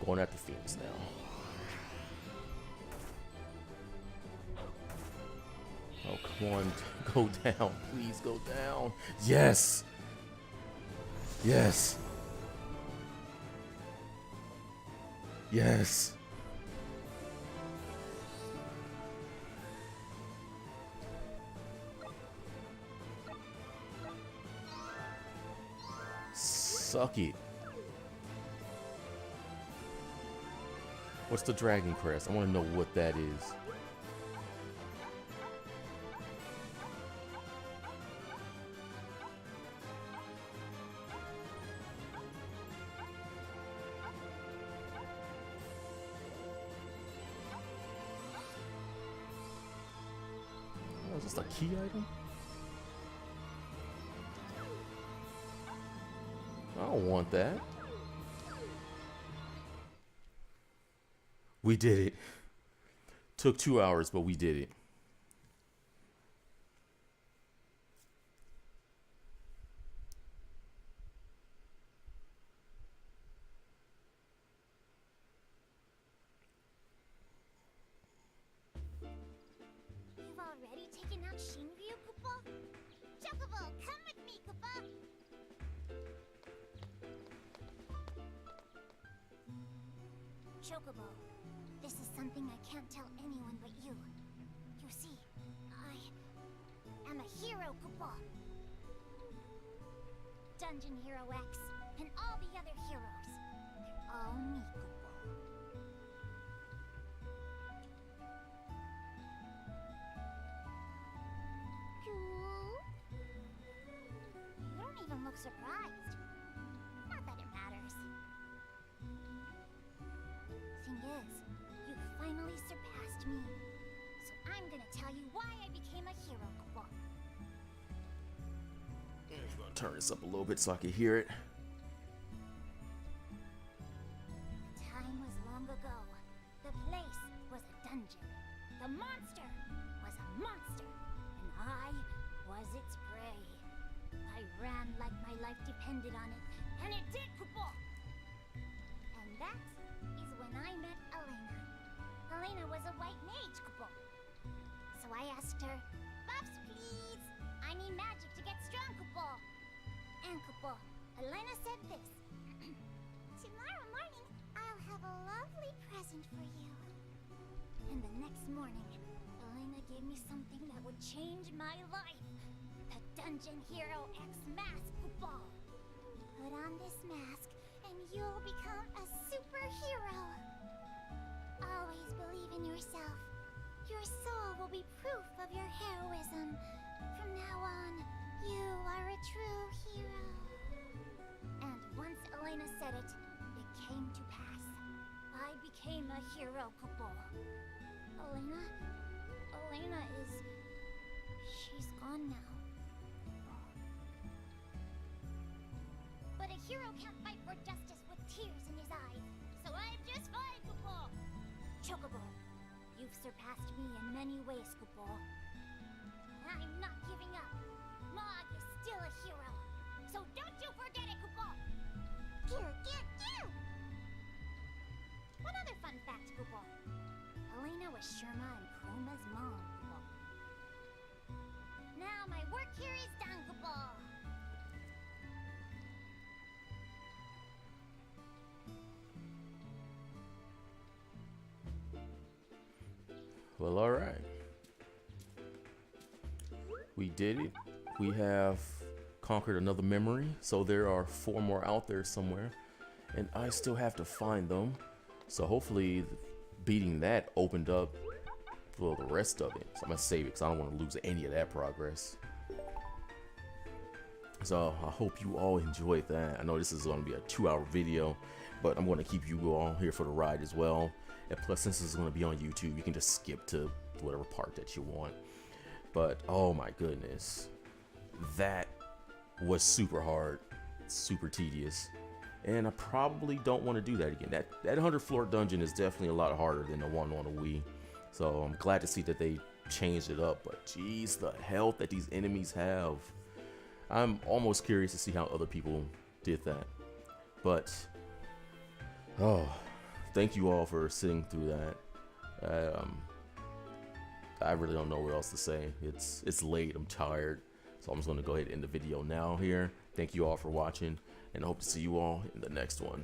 Speaker 1: Going at the Phoenix now. Oh, come on, go down, please go down. Yes! Yes! Yes! Suck it. What's the Dragon Crest? I want to know what that is. Oh, is this a key item? I don't want that. We did it. Took 2 hours, but we did it.
Speaker 2: You've already taken out Shinryu, Koopa? Chocobo, come with me, Koopa! Chocobo, this is something I can't tell anyone but you. You see, I am a hero, Koopa. Dungeon Hero X and all the other heroes, they're all me, Koopa. You don't even look surprised. Not that it matters. Thing is, you finally surpassed me. So I'm gonna tell you why I became a hero, Koopa.
Speaker 1: I'm gonna turn this up a little bit so I can hear it.
Speaker 2: dungeon. The monster was a monster, and I was its prey. I ran like my life depended on it, and it did, Chocobo! And that is when I met Elena. Elena was a white mage, Chocobo. So I asked her, "Buffs, please! I need magic to get strong, Chocobo." And Chocobo, Elena said this. "Tomorrow morning, I'll have a lovely present for you." And the next morning, Elena gave me something that would change my life. The Dungeon Hero X mask, Chocobo. Put on this mask, and you'll become a superhero. Always believe in yourself. Your soul will be proof of your heroism. From now on, you are a true hero. And once Elena said it, it came to pass. I became a hero, Chocobo. Elena is... she's gone now. But a hero can't fight for justice with tears in his eyes. So I'm just fine, Chocobo. Chocobo, you've surpassed me in many ways, Chocobo. I'm not giving up. Mog is still a hero. So don't you forget it, Chocobo. Gear. One other fun fact, Chocobo. Elena was Sherma and Chroma's mom, Chocobo. Now my work here is done, Chocobo.
Speaker 1: Well, all right. We did it. We have conquered another memory. So there are 4 more out there somewhere. And I still have to find them. So hopefully beating that opened up for the rest of it. So I'm going to save it because I don't want to lose any of that progress. So I hope you all enjoyed that. I know this is going to be a 2-hour video, but I'm going to keep you all here for the ride as well. And plus, since this is going to be on YouTube, you can just skip to whatever part that you want. But oh my goodness, that was super hard, super tedious, and I probably don't want to do that again. That 100 floor dungeon is definitely a lot harder than the one on the Wii. So I'm glad to see that they changed it up. But geez, the health that these enemies have. I'm almost curious to see how other people did that. But oh, thank you all for sitting through that. I really don't know what else to say. It's late, I'm tired. So I'm just gonna go ahead and end the video now here. Thank you all for watching, and I hope to see you all in the next one.